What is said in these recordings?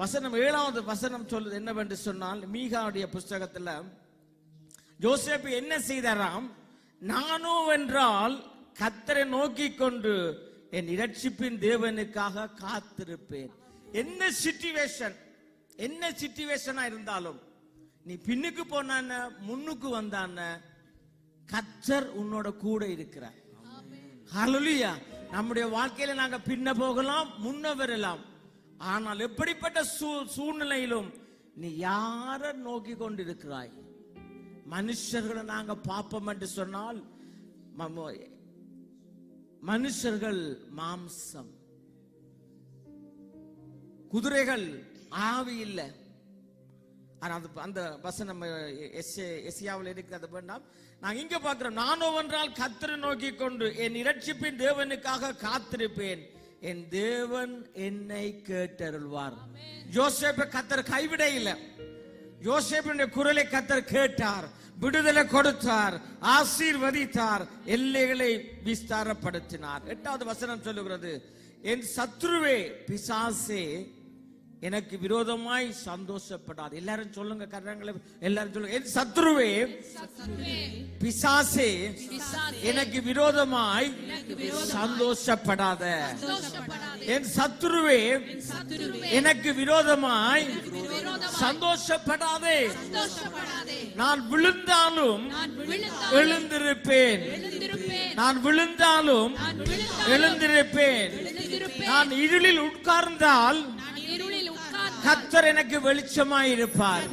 வசனம் 7வது வசனம் சொல்லுது என்னவென்று சொன்னால், மீகாவுடைய புஸ்தகத்துல யோசேப்பு என்ன செய்தாராம்? நானோ வென்றால் கர்த்தரை நோக்கி கொண்டு என் இரட்சிப்பின் தேவனுக்காக காத்திருப்பேன். என்ன சிச்சுவேஷனா இருந்தாலும் நீ பின்னுக்கு போனான முன்னுக்கு வந்தான கர்த்தர் உன்னோட கூட இருக்கிறார். ஹல்லேலூயா. நம்முடைய வாழ்க்கையில நாங்க பின்ன போகலாம், முன்ன வரலாம். ஆனால் எப்படிப்பட்ட சூழ்நிலையிலும் நீ யார நோக்கி கொண்டிருக்கிறாய்? மனுஷர்களை நாங்க பார்ப்போம் என்று சொன்னால், மனுஷர்கள் மாம்சம், குதிரைகள் ஆவி இல்லை. அந்த வசனம் எசியாவில் இருக்கிறது வேண்டாம். நாங்க இங்க பார்க்கிறோம், நானோ வென்றால் கர்த்தரை நோக்கி கொண்டு என் இரட்சிப்பின் தேவனுக்காக காத்திருப்பேன், என் தேவன் என்னை கேட்டருள்வார். யோசேப்பை கர்த்தர் கைவிட இல்லை. யோசேப்பினுடைய குரலை கர்த்தர் கேட்டார், விடுதலை கொடுத்தார், ஆசீர்வதித்தார், எல்லைகளை விஸ்தாரப்படுத்தினார். 8வது வசனம் சொல்லுகிறது, என் சத்ருவே பிசாசே எனக்கு விரோதமாய் சந்தோஷப்படாது. எல்லாரும் சொல்லுங்க, கரங்களை எல்லாரும் சொல்லுங்க. என் சத்ருவே பிசாசே எனக்கு விரோதமாய் சந்தோஷப்படாத. என் சத்ருவே எனக்கு விரோதமாய் சந்தோஷப்படாதே. நான் விழுந்தாலும் எழுந்திருப்பேன். நான் விழுந்தாலும் எழுந்திருப்பேன். நான் இருளில் உட்கார்ந்தால் கர்த்தர் எனக்கு வெளிச்சமாய் இருப்பார்.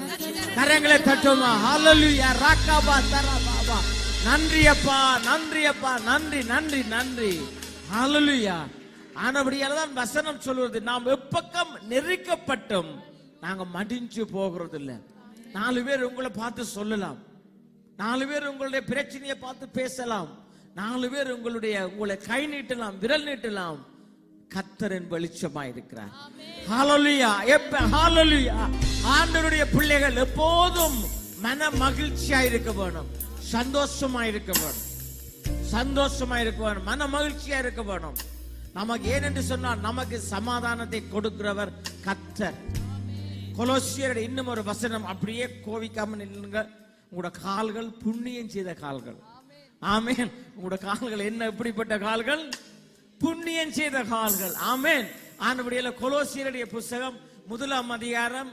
கரங்களை தட்டுமா? ஹல்லேலூயா. ராக்காபா தரபாபா. நன்றி அப்பா, நன்றி அப்பா, நன்றி நன்றி நன்றி. ஹல்லேலூயா. ஆனபடியால தான் வசனம் சொல்வது, நாம் எப்பக்கம் நெருக்கப்பட்டும் நாங்க மடிஞ்சு போகிறது இல்ல. 4 பேர் உங்களை பார்த்து சொல்லலாம், 4 பேர் உங்களுடைய பிரச்சனையை பார்த்து பேசலாம், 4 பேர் உங்களை கை நீட்டலாம், விரல் நீட்டலாம். கர்த்தரின் வெளிச்சமாய் இருக்கிறார். ஹல்லேலூயா. ஹல்லேலூயா. ஆண்டவருடைய பிள்ளைகள் எப்போதும் மன மகிழ்ச்சியா இருக்க வேணும், சந்தோஷமா இருக்க வேணும், சந்தோஷமா இருக்க வேணும், மன மகிழ்ச்சியா இருக்க வேணும். நமக்கு ஏனென்று சொன்னால், நமக்கு சமாதானத்தை கொடுக்கிறவர் கர்த்தர். கொலோசியர் இன்னும் ஒரு வசனம், அப்படியே கோவிக்காம நில்லுங்க. உங்களோட கால்கள் புண்ணியம் செய்த கால்கள். ஆமென். உங்களோட கால்கள் என்ன, எப்படிப்பட்ட கால்கள்? புண்ணியம் செய்த கால்கள். ஆமென். ஆனபடியால கொலோசியருடைய புஸ்தகம் 1ஆம் அதிகாரம்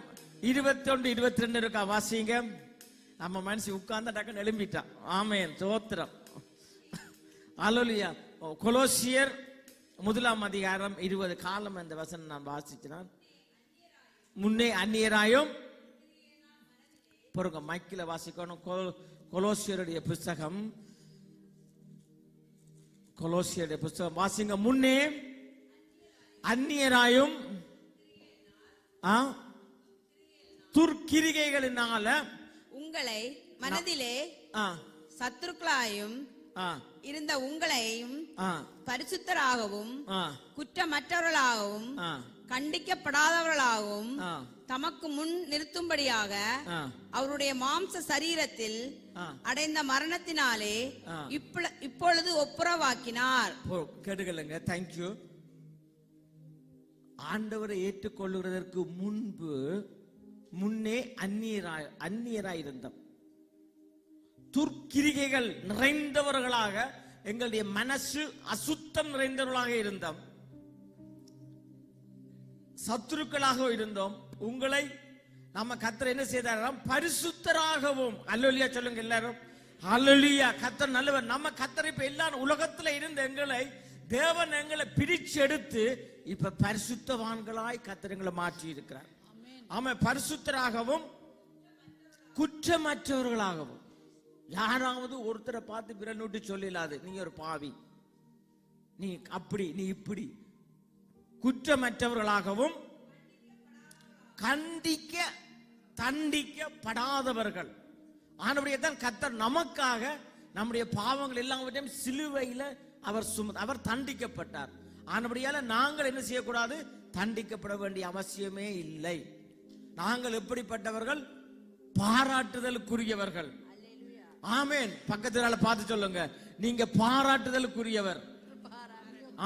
21, 22 இருக்கா, வாசிங்க. நம்ம மனுஷன் உட்கார்ந்து டக்குன்னு எழும்பிட்டான். ஆமென், ஸ்தோத்திரம். ஹல்லேலூயா. கொலோசியர் 1ஆம் அதிகாரம் 20 காலம் அந்த வசனம் நான் வாசிச்சினான். முன்னே அந்நியராயும் பொறுங்க, மைக்கில வாசிக்கணும். கொலோசியருடைய புஸ்தகம், கொலோசியருடைய புஸ்தகம் வாசிங்க. முன்னே அந்நியராயும் துர்க்கிரிகைகளினால உங்களை மனதிலே சத்துருக்களாயும் இருந்த உங்களையும் பரிசுத்தராகவும் குற்றமற்றவர்களாகவும் கண்டிக்கப்படாதவர்களாகவும் தமக்கு முன் நிறுத்தும்படியாக அவருடைய மாம்ச சரீரத்தில் அடைந்த மரணத்தினாலே இப்பொழுது ஒப்புரவாக்கினார். கேட்டுக்கலுங்க. தேங்க்யூ. ஆண்டவரை ஏற்றுக்கொள்ளுவதற்கு முன்னே அந்நியராய் இருந்தோம். துர்க்கிரிகைகள் நிறைந்தவர்களாக, எங்களுடைய மனசு அசுத்தம் நிறைந்தவர்களாக இருந்தோம், சத்துருக்களாக இருந்தோம். உங்களை நம்ம கர்த்தர் என்ன செய்தாராம்? பரிசுத்தராகவும். அல்லேலூயா சொல்லுங்க எல்லாரும். அல்லேலூயா. கர்த்தர் நல்லவர். நம்ம கர்த்தர் இப்ப எல்லாரும் உலகத்துல இருந்த தேவன் எங்களை பிரிச்சு எடுத்து இப்ப பரிசுத்தவான்களாய் கர்த்தர் எங்களை மாற்றி இருக்கிறார். ஆமா, பரிசுத்தராகவும் குற்றமற்றவர்களாகவும். யாராவது ஒருத்தரை பார்த்து விரல் நோட்டி சொல்லிடாது, நீ ஒரு பாவி, நீ அப்படி, நீ இப்படி. குற்றமற்றவர்களாகவும் தண்டிக்கப்படாதவர்கள். ஆனபடியால் கர்த்தர் நமக்காக நம்முடைய பாவங்கள் எல்லாவற்றையும் சிலுவையில் அவர் தண்டிக்கப்பட்டார். ஆனபடியால நாங்கள் என்ன செய்யக்கூடாது? தண்டிக்கப்பட வேண்டிய அவசியமே இல்லை. நாங்கள் எப்படிப்பட்டவர்கள்? பாராட்டுதலுக்குரியவர்கள். ஆமென். பக்கத்துல பார்த்து சொல்லுங்க, நீங்க பாராட்டுதலுக்குரியவர்.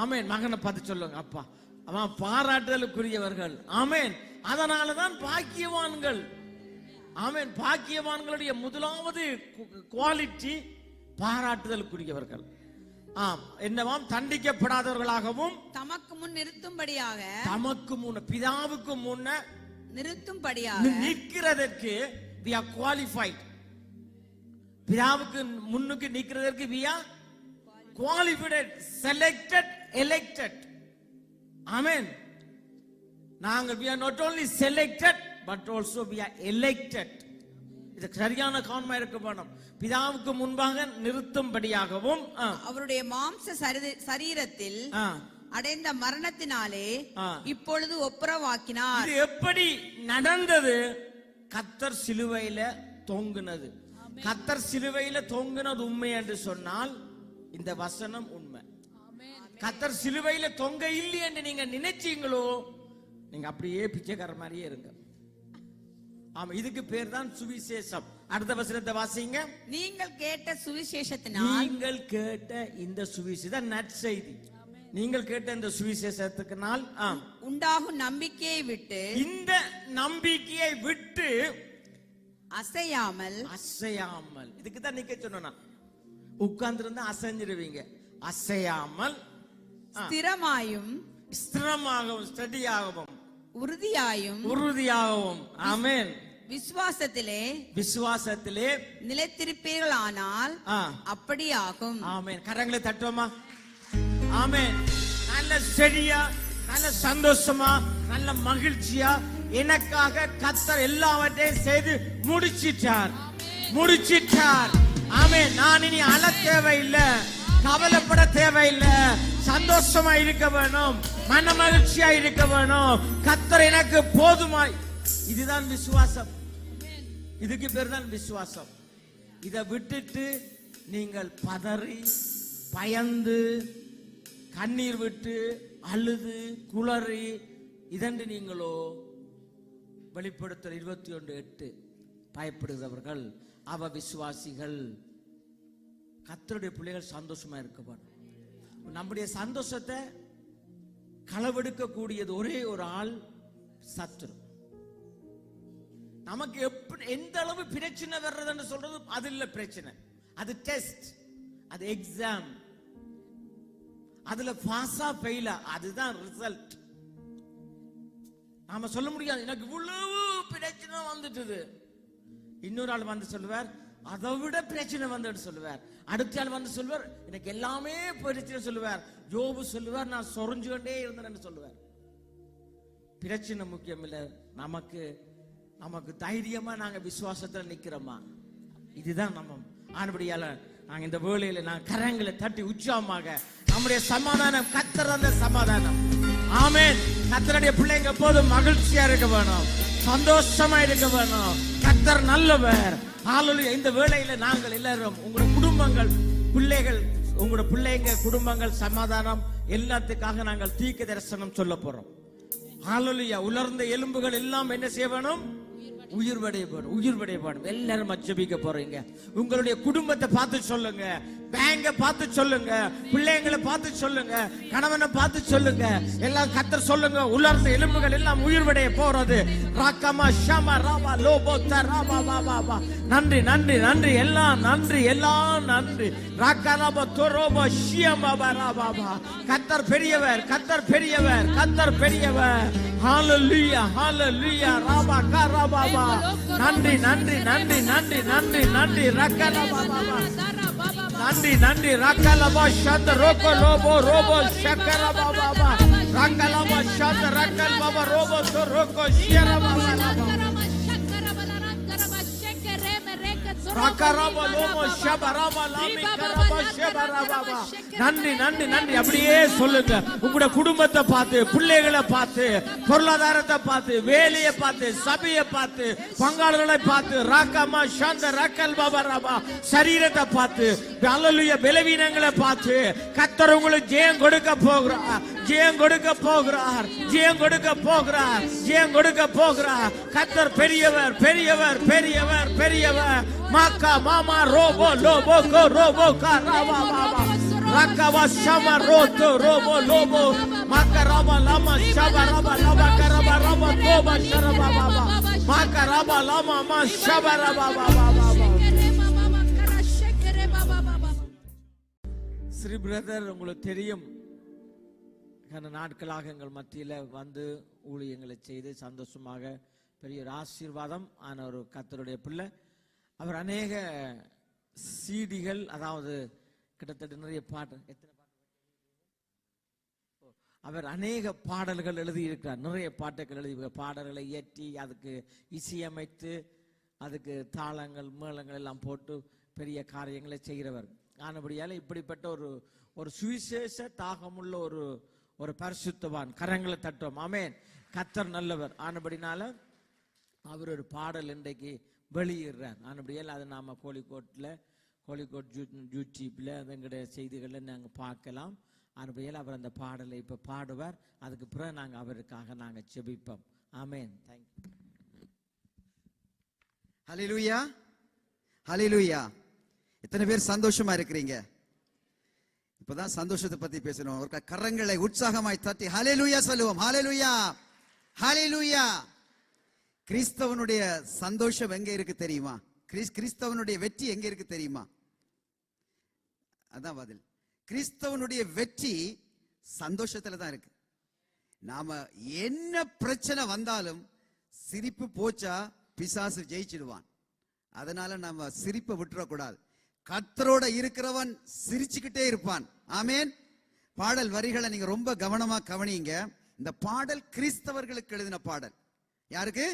ஆமென். மகனை பார்த்து சொல்லுங்க, அப்பா அவன் பாராட்டுதலுக்குரியவர்கள். ஆமென். அதனாலதான் பாக்கியவான்கள். ஆமென். பாக்கியவான்களுடைய முதலாவது குவாலிட்டி பாராட்டுதலுக்குரியவர்கள். என்னவாம்? தண்டிக்கப்படாதவர்களாகவும் தமக்கு முன் நிறுத்தும்படியாக தமக்கு முன்ன பிதாவுக்கு முன்ன நிறுத்தும்படியாக நிற்கிறதற்கு we are qualified. பிதாவுக்கு முன்னுக்கு நிற்கிறதற்கு we are qualified, selected, elected. ஆமென். நாங்க we are not only selected but also we are elected. இது சரியான காரணமா இருக்க வேணும். பிதாவுக்கு முன்பாக நிறுத்தும்படியாகவும் அவருடைய மாம்ச சரீரத்தில் அடைந்த மரணத்தினாலே இப்பொழுது ஒப்புரவாக்கினார். இது எப்படி நடந்தது? கர்த்தர் சிலுவையில தொங்குனது. கர்த்தர் சிலுவையில தொங்குனது உண்மை என்று சொன்னால் இந்த வசனம் உண்மை. கர்த்தர் சிலுவையில தொங்க இல்லை என்று நீங்க நினைச்சீங்களோ, நீங்க அப்படியே பிச்சைக்கார மாதிரியே இருங்க. ஆமா, இதுக்கு பேர் தான் சுவிசேஷம். அடுத்த வசனத்தை வாசிங்க. நீங்கள் கேட்ட சுவிசேஷத்தினால், நீங்கள் கேட்ட இந்த சுவிசேஷம் நற்செய்தி, நீங்கள் கேட்ட இந்த சுவிசேஷத்துக்குனால் உண்டாகும் நம்பிக்கையை விட்டு, இந்த நம்பிக்கையை விட்டு அசையாமல் இதுக்கு தான் நிக்க சொன்னா, உட்கார்ந்து இருந்தா அசைஞ்சிருவீங்க. அசையாமல் ஸ்திரமாயும் ஸ்டடியாகவும் உறுதியாகவும் ஆமென் விசுவாசத்திலே நிலைத்திருப்பீர்கள். ஆனால் அப்படியாகும். ஆமென். கரங்களை தட்டுவோமா? ஆமென். நல்ல ஸ்டடியா, நல்ல சந்தோஷமா, நல்ல மகிழ்ச்சியா எனக்காக கர்த்தர் எல்லாவற்றையும் செய்து முடிச்சிட்டார். ஆமென். நான் இனி அழ தேவையில்லை, கவலைப்பட தேவையில்லை, சந்தோஷமா இருக்க வேணும், மன மகிழ்ச்சியா இருக்க வேணும். கர்த்தர் எனக்கு போதுமாய். இதுதான் விசுவாசம். இதுக்கு பேர் தான் விசுவாசம். இதை விட்டுட்டு நீங்கள் பதறி பயந்து கண்ணீர் விட்டு அழுது குளறி இதன்று நீங்களோ, வெளிப்படுத்தல் 21:8 பயப்படுகிறவர்கள் அவ விசுவாசிகள். கர்த்தருடைய பிள்ளைகள் சந்தோஷமா இருக்க வேண்டும். நம்முடைய சந்தோஷத்தை களவெடுக்க கூடியது ஒரே ஒரு ஆள், சத்துரு. நமக்கு எந்த அளவு பிரச்சனை வர்றதுன்னு சொல்றது அது இல்ல பிரச்சனை, அது டெஸ்ட், அது எக்ஸாம். அதுல பாஸா ஃபெயிலா அதுதான் ரிசல்ட். நாம சொல்ல முடியாது எனக்கு இவ்வளவு பிரச்சனை வந்துட்டுது. இன்னொரு ஆள் வந்து சொல்லுவார் அதை விட பிரச்சனை வந்து சொல்லுவார். அடுத்த ஆள் வந்து சொல்லுவார் எனக்கு எல்லாமே பிரச்சனை சொல்லுவார். யோபு சொல்லுவார் நான் சொரிஞ்சு கொண்டே இருந்தேன்னு சொல்லுவார். பிரச்சனை முக்கியம் இல்ல, நமக்கு தைரியமா நாங்க விசுவாசத்துல நிக்கிறோமா, இதுதான் நம்ம. ஆனபடியால நாங்க இந்த வேளையில நான் கரங்களை தட்டி உற்சாகமாக நம்முடைய சமாதானம் கர்த்தர் அந்த சமாதானம். ஆமென். கர்த்தருடைய பிள்ளைங்க எப்போதும் மகிழ்ச்சியா இருக்க வேணும், சந்தோஷமா இருக்க வேணும். கர்த்தர் நல்லவர். ஹalleluya. இந்த வேளையில நாங்கள் எல்லாரும் உங்களுடைய குடும்பங்கள், பிள்ளைகள், உங்களுடைய பிள்ளைங்க குடும்பங்கள் சமாதானம் எல்லாத்துக்காக நாங்கள் தீர்க்க தரிசனம் சொல்ல போறோம். ஹalleluya. உலர்ந்த எலும்புகள் எல்லாம் என்ன செய்ய வேணும்? உயிர்வடைய வேணும். எல்லாரும் ஜெபிக்க போறீங்க. உங்களுடைய குடும்பத்தை பார்த்து சொல்லுங்க, பேங்க பார்த்து சொல்லுங்க, பிள்ளைங்களை பார்த்து சொல்லுங்க, கணவனை பார்த்து சொல்லுங்க. எல்லாம் கர்த்தர் சொல்லுங்க, உலர்ந்த எலும்புகள் எல்லாம் உயிர்வடைய போறது. ராக்கமா ஷமா ராவா லோபோ தராவா வா. நன்றி நன்றி நன்றி, எல்லாம் நன்றி, எல்லாம் நன்றி. ராக்கராபா தோரோபா ஷியமா பராபா. கர்த்தர் பெரியவர், கர்த்தர் பெரியவர், கர்த்தர் பெரியவர். ஹalleluya ஹalleluya ராபா கராபா. நன்றி நன்றி நன்றி நன்றி நன்றி நன்றி ரக்கலபா நன்றி நன்றி ரக்கலபா ஷந்த ரோகோ லோபோ ரோபோ ஷக்கலபா பாபா ரக்கலபா ஷந்த ரக்கல் பாபா ரோபோ சோ ரோகோ ஷியரபா ரக்கரபா லோமோ ஷபரபா லாமி கரபா ஷபரபா. நன்றி நன்றி நன்றி. அப்படியே சொல்லுங்க, உங்களுடைய குடும்பத்தை பார்த்து, பிள்ளைகளை பார்த்து, பொருளாதாரத்தை பார்த்து, வேலையை பார்த்து, சபையை பார்த்து, பங்காளர்களை பார்த்து, ராக்கமா ஷாந்த ரக்கல் பாபா ராபா, சரீரத்தை பார்த்து, ஹalleluya, பலவீனங்களை பார்த்து கர்த்தர் உங்களுக்கு ஜெயம் கொடுக்க போகிறார், ஜெயம் கொடுக்க போகிறார், ஜெயம் கொடுக்க போகிறார், ஜெயம் கொடுக்க போகிறார். கர்த்தர் பெரியவர் பெரியவர் பெரியவர் பெரியவர். மாக்கா மாமா ரோபோ லோபோ கோ ரோபோ கா Rafah Baba rakava shama roto robo lobo makaraba lama shabaraba lama karaba raba toba sharaba baba makaraba lama ma shabaraba baba. Shri brother உங்களுக்கு தெரியும், கடந்த நாட்களாக எங்கள் மத்தியில் வந்து ஊழியங்களை செய்து சந்தோஷமாக பெரிய ஒரு ஆசீர்வாதம் ஆன ஒரு கர்த்தருடைய பிள்ளை. அவர் அநேக சீடிகள், அதாவது கிட்டத்தட்ட நிறைய பாட்டு, அவர் அநேக பாடல்கள் எழுதியிருக்கிறார். நிறைய பாட்டுகள் எழுதி பாடல்களை இயற்றி அதுக்கு இசையமைத்து அதுக்கு தாளங்கள் மேளங்கள் எல்லாம் போட்டு பெரிய காரியங்களை செய்கிறவர். ஆனபடியால் இப்படிப்பட்ட ஒரு சுவிசேஷ தாகமுள்ள ஒரு பரிசுத்தவான். கரங்களை தட்டுவோம். ஆமென். கர்த்தர் நல்லவர். ஆனபடினால அவர் ஒரு பாடல் இன்றைக்கு வெளியிடுறார். ஆனபடியால் அதை நாம கோழிக்கோட் யூடியூப்ல அதனுடைய செய்திகளை நாங்கள் பார்க்கலாம். ஆனபடியால் அவர் அந்த பாடலை இப்ப பாடுவார். அதுக்கு பிறகு நாங்கள் அவருக்காக நாங்கள் செபிப்போம். ஆமென். தேங்க்யூ. ஹல்லேலூயா, ஹல்லேலூயா. எத்தனை பேர் சந்தோஷமா இருக்கிறீங்க? இப்பதான் சந்தோஷத்தை பத்தி பேசணும். ஒரு கரங்களை உற்சாகமாய் தட்டி ஹல்லேலூயா சொல்லுவோம். ஹல்லேலூயா, ஹல்லேலூயா. கிறிஸ்தவனுடைய சந்தோஷம் எங்க இருக்கு தெரியுமா? கிறிஸ்தவனுடைய வெற்றி எங்க இருக்கு தெரியுமா? அதான் பதில். கிறிஸ்தவனுடைய வெற்றி சந்தோஷத்துல தான் இருக்கு. நாம என்ன பிரச்சனை வந்தாலும் சிரிப்பு போச்சா பிசாசு ஜெயிச்சிடுவான். அதனால நம்ம சிரிப்பை விட்டுறக்கூடாது. கர்த்தரோட இருக்கிறவன் சிரிச்சுக்கிட்டே இருப்பான். ஆமென். பாடல் வரிகளை நீங்க ரொம்ப கவனமா கவனிங்க. இந்த பாடல் கிறிஸ்தவர்களுக்கு எழுதின பாடல். யாருக்கு?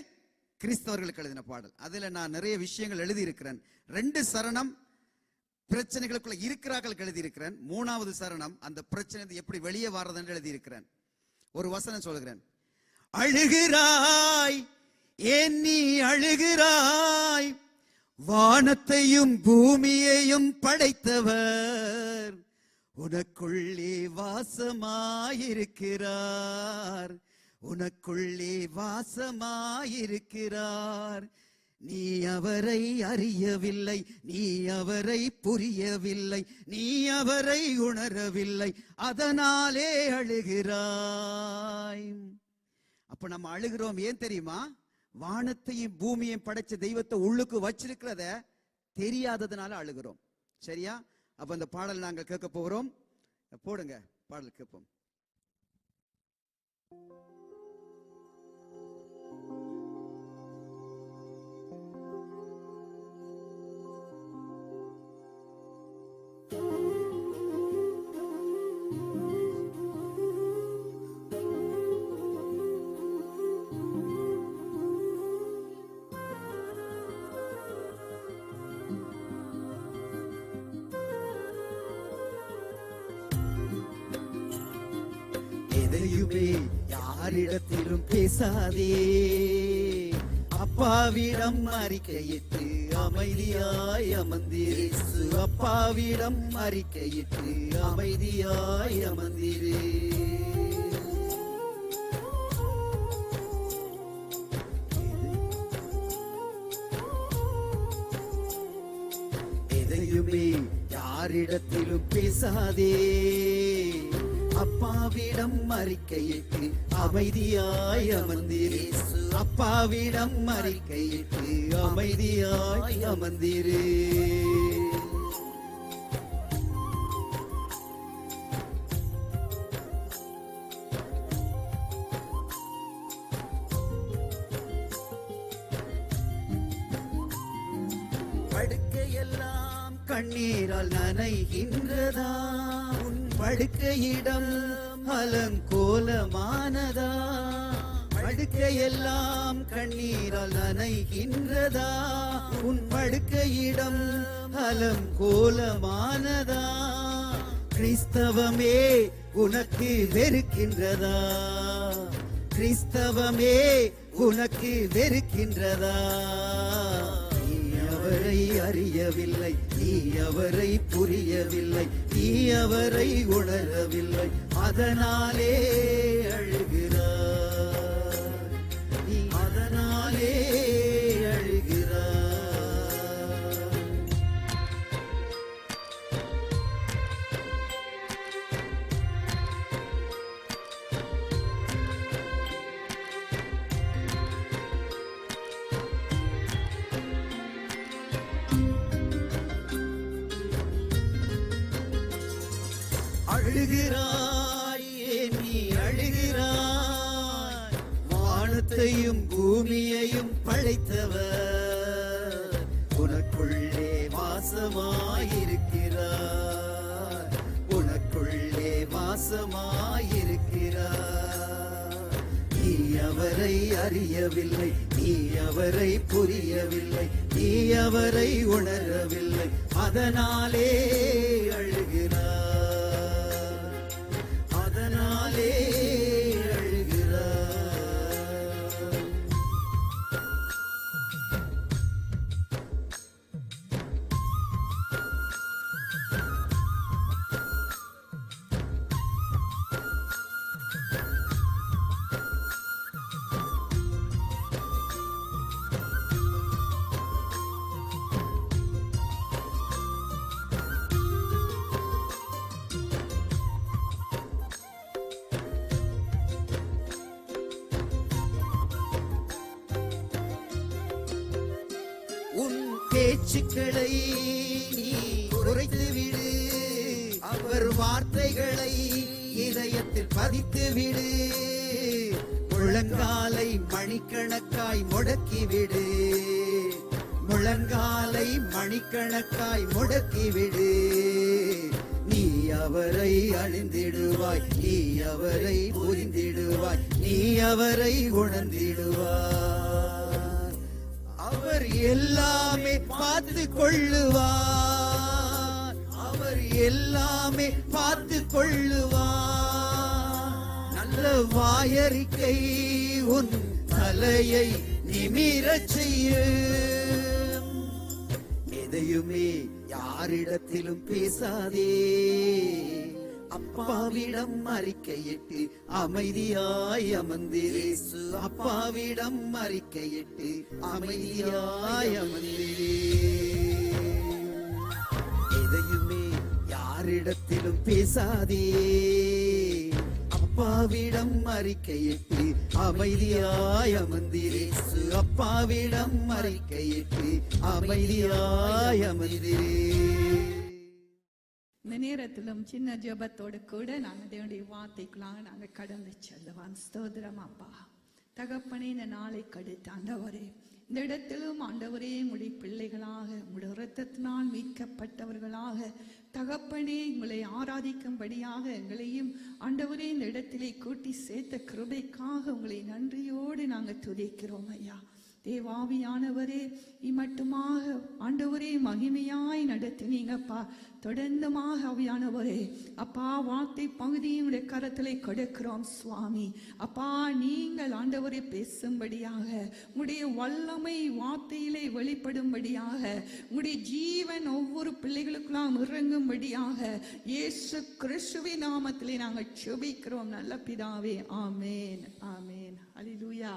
கிறிஸ்தவர்களுக்கு எழுதின பாடல். அதுல நான் நிறைய விஷயங்கள் எழுதி இருக்கிறேன். 2 சரணம் பிரச்சனைகளுக்குள்ள இருக்கிறார்கள் எழுதி இருக்கிறேன். 3வது சரணம் அந்த பிரச்சனை எப்படி வெளியே வர்றதுன்னு எழுதி இருக்கிறேன். ஒரு வசனம் சொல்கிறேன். அழுகிறாய், ஏன் நீ அழுகிறாய்? வானத்தையும் பூமியையும் படைத்தவர் உனக்குள்ளே வாசமாயிருக்கிறார், உனக்குள்ளே வாசமாயிருக்கிறார். நீ அவரை அறியவில்லை, நீ அவரை புரியவில்லை, நீ அவரை உணரவில்லை, அதனாலே அழுகிறாய். அப்ப நம்ம அழுகிறோம் ஏன் தெரியுமா? வானத்தையும் பூமியையும் படைச்ச தெய்வத்தை உள்ளுக்கு வச்சிருக்கிறத தெரியாததுனால அழுகிறோம். சரியா? அப்ப அந்த பாடல் நாங்க கேட்க போகிறோம். போடுங்க, பாடல் கேட்போம். எதையுமே யாரிடத்திலும் பேசாதே, அப்பாவிடம் அறிக்கையிட்டு அமைதியாய் அமர்ந்திரு. அப்பாவிடம் அறிக்கையிட்டு அமைதியாய் அமர்ந்திரு. எதையுமே யாரிடத்திலும் பேசாதே, அப்பாவிடம் அறிக்கையிட்டு அமைதியாய் அமர்ந்திரு. அப்பாவிடம் அறிக்கையிட்டு அமைதியாய் அமர்ந்திரு. படுக்கையெல்லாம் கண்ணீரால் நனைகின்றதா? உன் படுக்கையிடம் அலங்கோலமானதா? படுக்கையெல்லாம் கண்ணீரால் நனைகின்றதா? உன் படுக்கையிடம் அலங்கோலமானதா? கிறிஸ்தவமே உனக்கு வெறுக்கின்றதா? கிறிஸ்தவமே உனக்கு வெறுக்கின்றதா? நீ அவரை அறியவில்லை, நீ அவரை புரியவில்லை, நீ அவரை உணரவில்லை, அதனாலே அழுகிறார். நீ அதனாலே அழுகிறார். அழுகிறாய் ஏன் நீ அழுகிறாய்? வானத்தையும் பூமியையும் படைத்தவர் உனக்குள்ளே வாசமாயிருக்கிறார். உனக்குள்ளே வாசமாயிருக்கிறார். நீ அவரை அறியவில்லை, நீ அவரை புரியவில்லை, நீ அவரை உணரவில்லை, அதனாலே அழுகிறார், அதனாலே அழுகிறார். உன் பேச்சுக்களை நீ குறைத்து விடு, அவர் வார்த்தைகளை இதயத்தில் பதித்து விடு. முழங்காலை மணிக்கணக்காய் முடக்கிவிடு, முழங்காலை மணிக்கணக்காய் முடக்கிவிடு. நீ அவரை அழிந்திடுவாய், நீ அவரை புரிந்திடுவாய், நீ அவரை உணர்ந்திடுவாய். அவர் எல்லாமே பார்த்து கொள்ளுவார், அவர் எல்லாமே பார்த்து கொள்ளுவார். நல்ல வாயறிக்கை உன் தலையை நிமிரச் செய்யும். எதையுமே யாரிடத்திலும் பேசாதே, அப்பாவிடம் அறிக்கையிட்டு அமைதியாய் அமர்ந்திரு. அப்பாவிடம் அறிக்கையிட்டு அமைதியாய் அமர்ந்திரு. எதையுமே யாரிடத்திலும் பேசாதே, அப்பாவிடம் அறிக்கையிட்டு அமைதியாய் அமர்ந்திரு. அப்பாவிடம் அறிக்கையிட்டு அமைதியாய் அமர்ந்திரு. இந்த நேரத்திலும் சின்ன ஜெபத்தோடு கூட நாங்கள் தேவனுடைய வார்த்தைக்குள்ளாக நாங்கள் கடந்து செல்லுவோம். ஸ்தோத்திரம் அப்பா. தகப்பனே, இந்த நாளை கடுத்து ஆண்டவரே, இந்த இடத்திலும் ஆண்டவரே உங்களுடைய பிள்ளைகளாக உங்களுடைய இரத்தத்தினால் மீட்கப்பட்டவர்களாக தகப்பனே உங்களை ஆராதிக்கும்படியாக எங்களையும் ஆண்டவரே இந்த இடத்திலே கூட்டி சேர்த்த கிருபைக்காக உங்களை நன்றியோடு நாங்கள் துதிக்கிறோம் ஐயா. தேவாவியானவரே, இம்மட்டுமாக ஆண்டவரே மகிமையாய் நடத்தினீங்கப்பா. தொடர்ந்துமாக ஆவியானவரே அப்பா, வார்த்தை பகுதியுடைய கரத்திலே கொடுக்கிறோம் சுவாமி. அப்பா, நீங்கள் ஆண்டவரே பேசும்படியாக, உங்களுடைய வல்லமை வார்த்தையிலே வெளிப்படும்படியாக, உங்களுடைய ஜீவன் ஒவ்வொரு பிள்ளைகளுக்கெல்லாம் இறங்கும்படியாக இயேசு கிறிஸ்துவின் நாமத்திலே நாங்கள் ஜெபிக்கிறோம் நல்ல பிதாவே. ஆமேன், ஆமேன். அல்லேலூயா.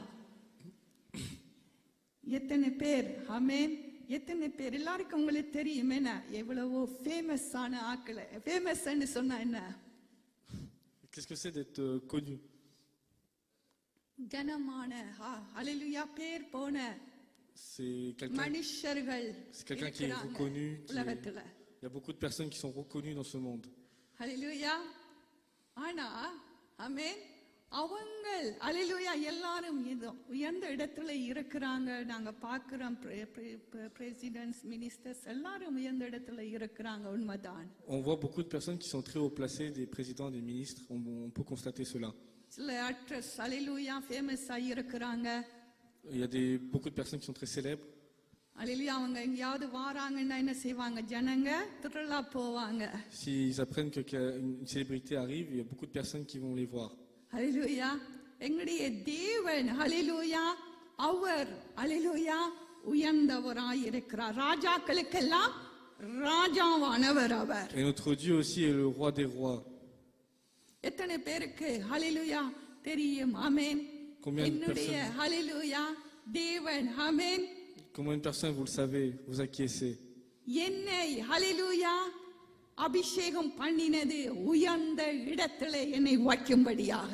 எத்தனை பேர் ஆமென், எத்தனை பேர் எல்லாருக்கும் உங்களுக்கு தெரியும் என்ன எவ்வளவோ ஃபேமஸான ஆட்கள். ஃபேமஸ்ன்னு சொன்னா என்ன? Qu'est-ce que c'est d'être connu? கனமான அல்லேலூயா பேர் போன C'est மனுஷர்கள் quelqu'un qui est reconnu. உலகத்துல Il y a beaucoup de personnes qui sont reconnues dans ce monde. அல்லேலூயா. ஆனா ஆமென், அவங்க அல்லேலூயா எல்லாரும் உயர்ந்த இடத்துல இருக்கிறாங்க. நாங்க பார்க்கிறோம் பிரசிடென்ட்ஸ், மினிஸ்டர்ஸ் எல்லாரும் உயர்ந்த இடத்துல இருக்கிறாங்க, உண்மைதான். On voit beaucoup de personnes qui sont très haut placées, des présidents, des ministres. On peut constater cela. சில ஆக்ட்ரஸ் அல்லேலூயா ஃபேமஸ் ஆகி இருக்கிறாங்க. Il y a beaucoup de personnes qui sont très célèbres. அல்லேலூயா. அவங்க எங்கேயாவது வாராங்கன்னா என்ன செய்வாங்க? ஜனங்க திரளா போவாங்க. S'ils apprennent qu'une célébrité arrive, il y a beaucoup de personnes qui vont les voir. அல்லேலூயா. எங்களுடைய தேவன் அல்லேலூயா அவர் அல்லேலூயா உயர்ந்தவராய் இருக்கிறார். ராஜாக்களுக்கெல்லாம் ராஜாவானவர் அவர். Et notre Dieu aussi est le roi des rois. எத்தனை பேருக்கு அல்லேலூயா தெரியும்? ஆமென். Combien de என்னுடைய personnes? அல்லேலூயா தேவன் ஆமென். Combien de personnes vous le savez, vous acquiescez? என்னை அல்லேலூயா அபிஷேகம் பண்ணினது உயர்ந்த இடத்திலே என்னை வைக்கும்படியாக.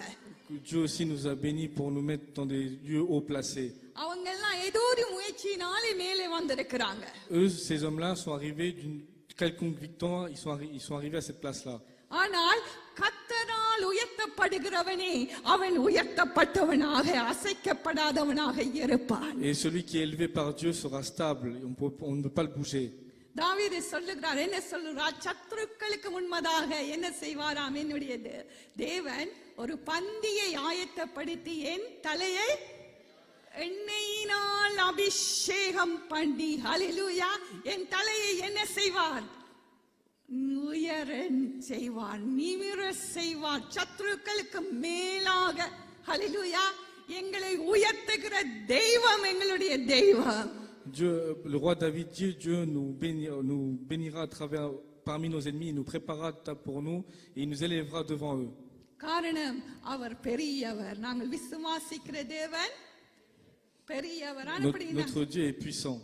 Dieu aussi nous a bénis pour nous mettre dans des lieux haut placés. அவங்க எல்லாம் ஏதோ ஒரு முயற்சியினாலே மேலே வந்திருக்கிறாங்க. Eux, ces hommes-là sont arrivés d'une quelconque victoire, ils sont arrivés à cette place-là. ஆனால் கர்த்தரால் உயர்த்தப்படுகிறவனே அவன் உயர்த்தப்பட்டவனாக அசைக்கப்படாதவனாக இருப்பான். Et celui qui est élevé par Dieu sera stable, et on ne peut pas le bouger. தாவீது சொல்லுகிறார், என்ன சொல்லுகிறார்? சத்துருக்களுக்கு முன்பதாக என்ன செய்வாராம் என்னுடைய தேவன்? ஒரு பந்தியை ஆயத்தப்படுத்தி என் தலையை எண்ணெயினால் அபிஷேகம் பண்ணி, ஹல்லேலூயா, என் தலையை என்ன செய்வார்? உயர செய்வார், நிமிர செய்வார், சத்துருக்களுக்கு மேலாக. ஹல்லேலூயா, எங்களை உயர்த்துகிற தெய்வம் எங்களுடைய தெய்வம். Dieu, le roi David dit, Dieu nous bénira à travers, parmi nos ennemis, il nous préparera pour nous et il nous élèvera devant eux. காரணம் அவர் பெரியவர். நாங்கள் விசுவாசிக்கிற தேவன் பெரியவர். Notre Dieu est puissant.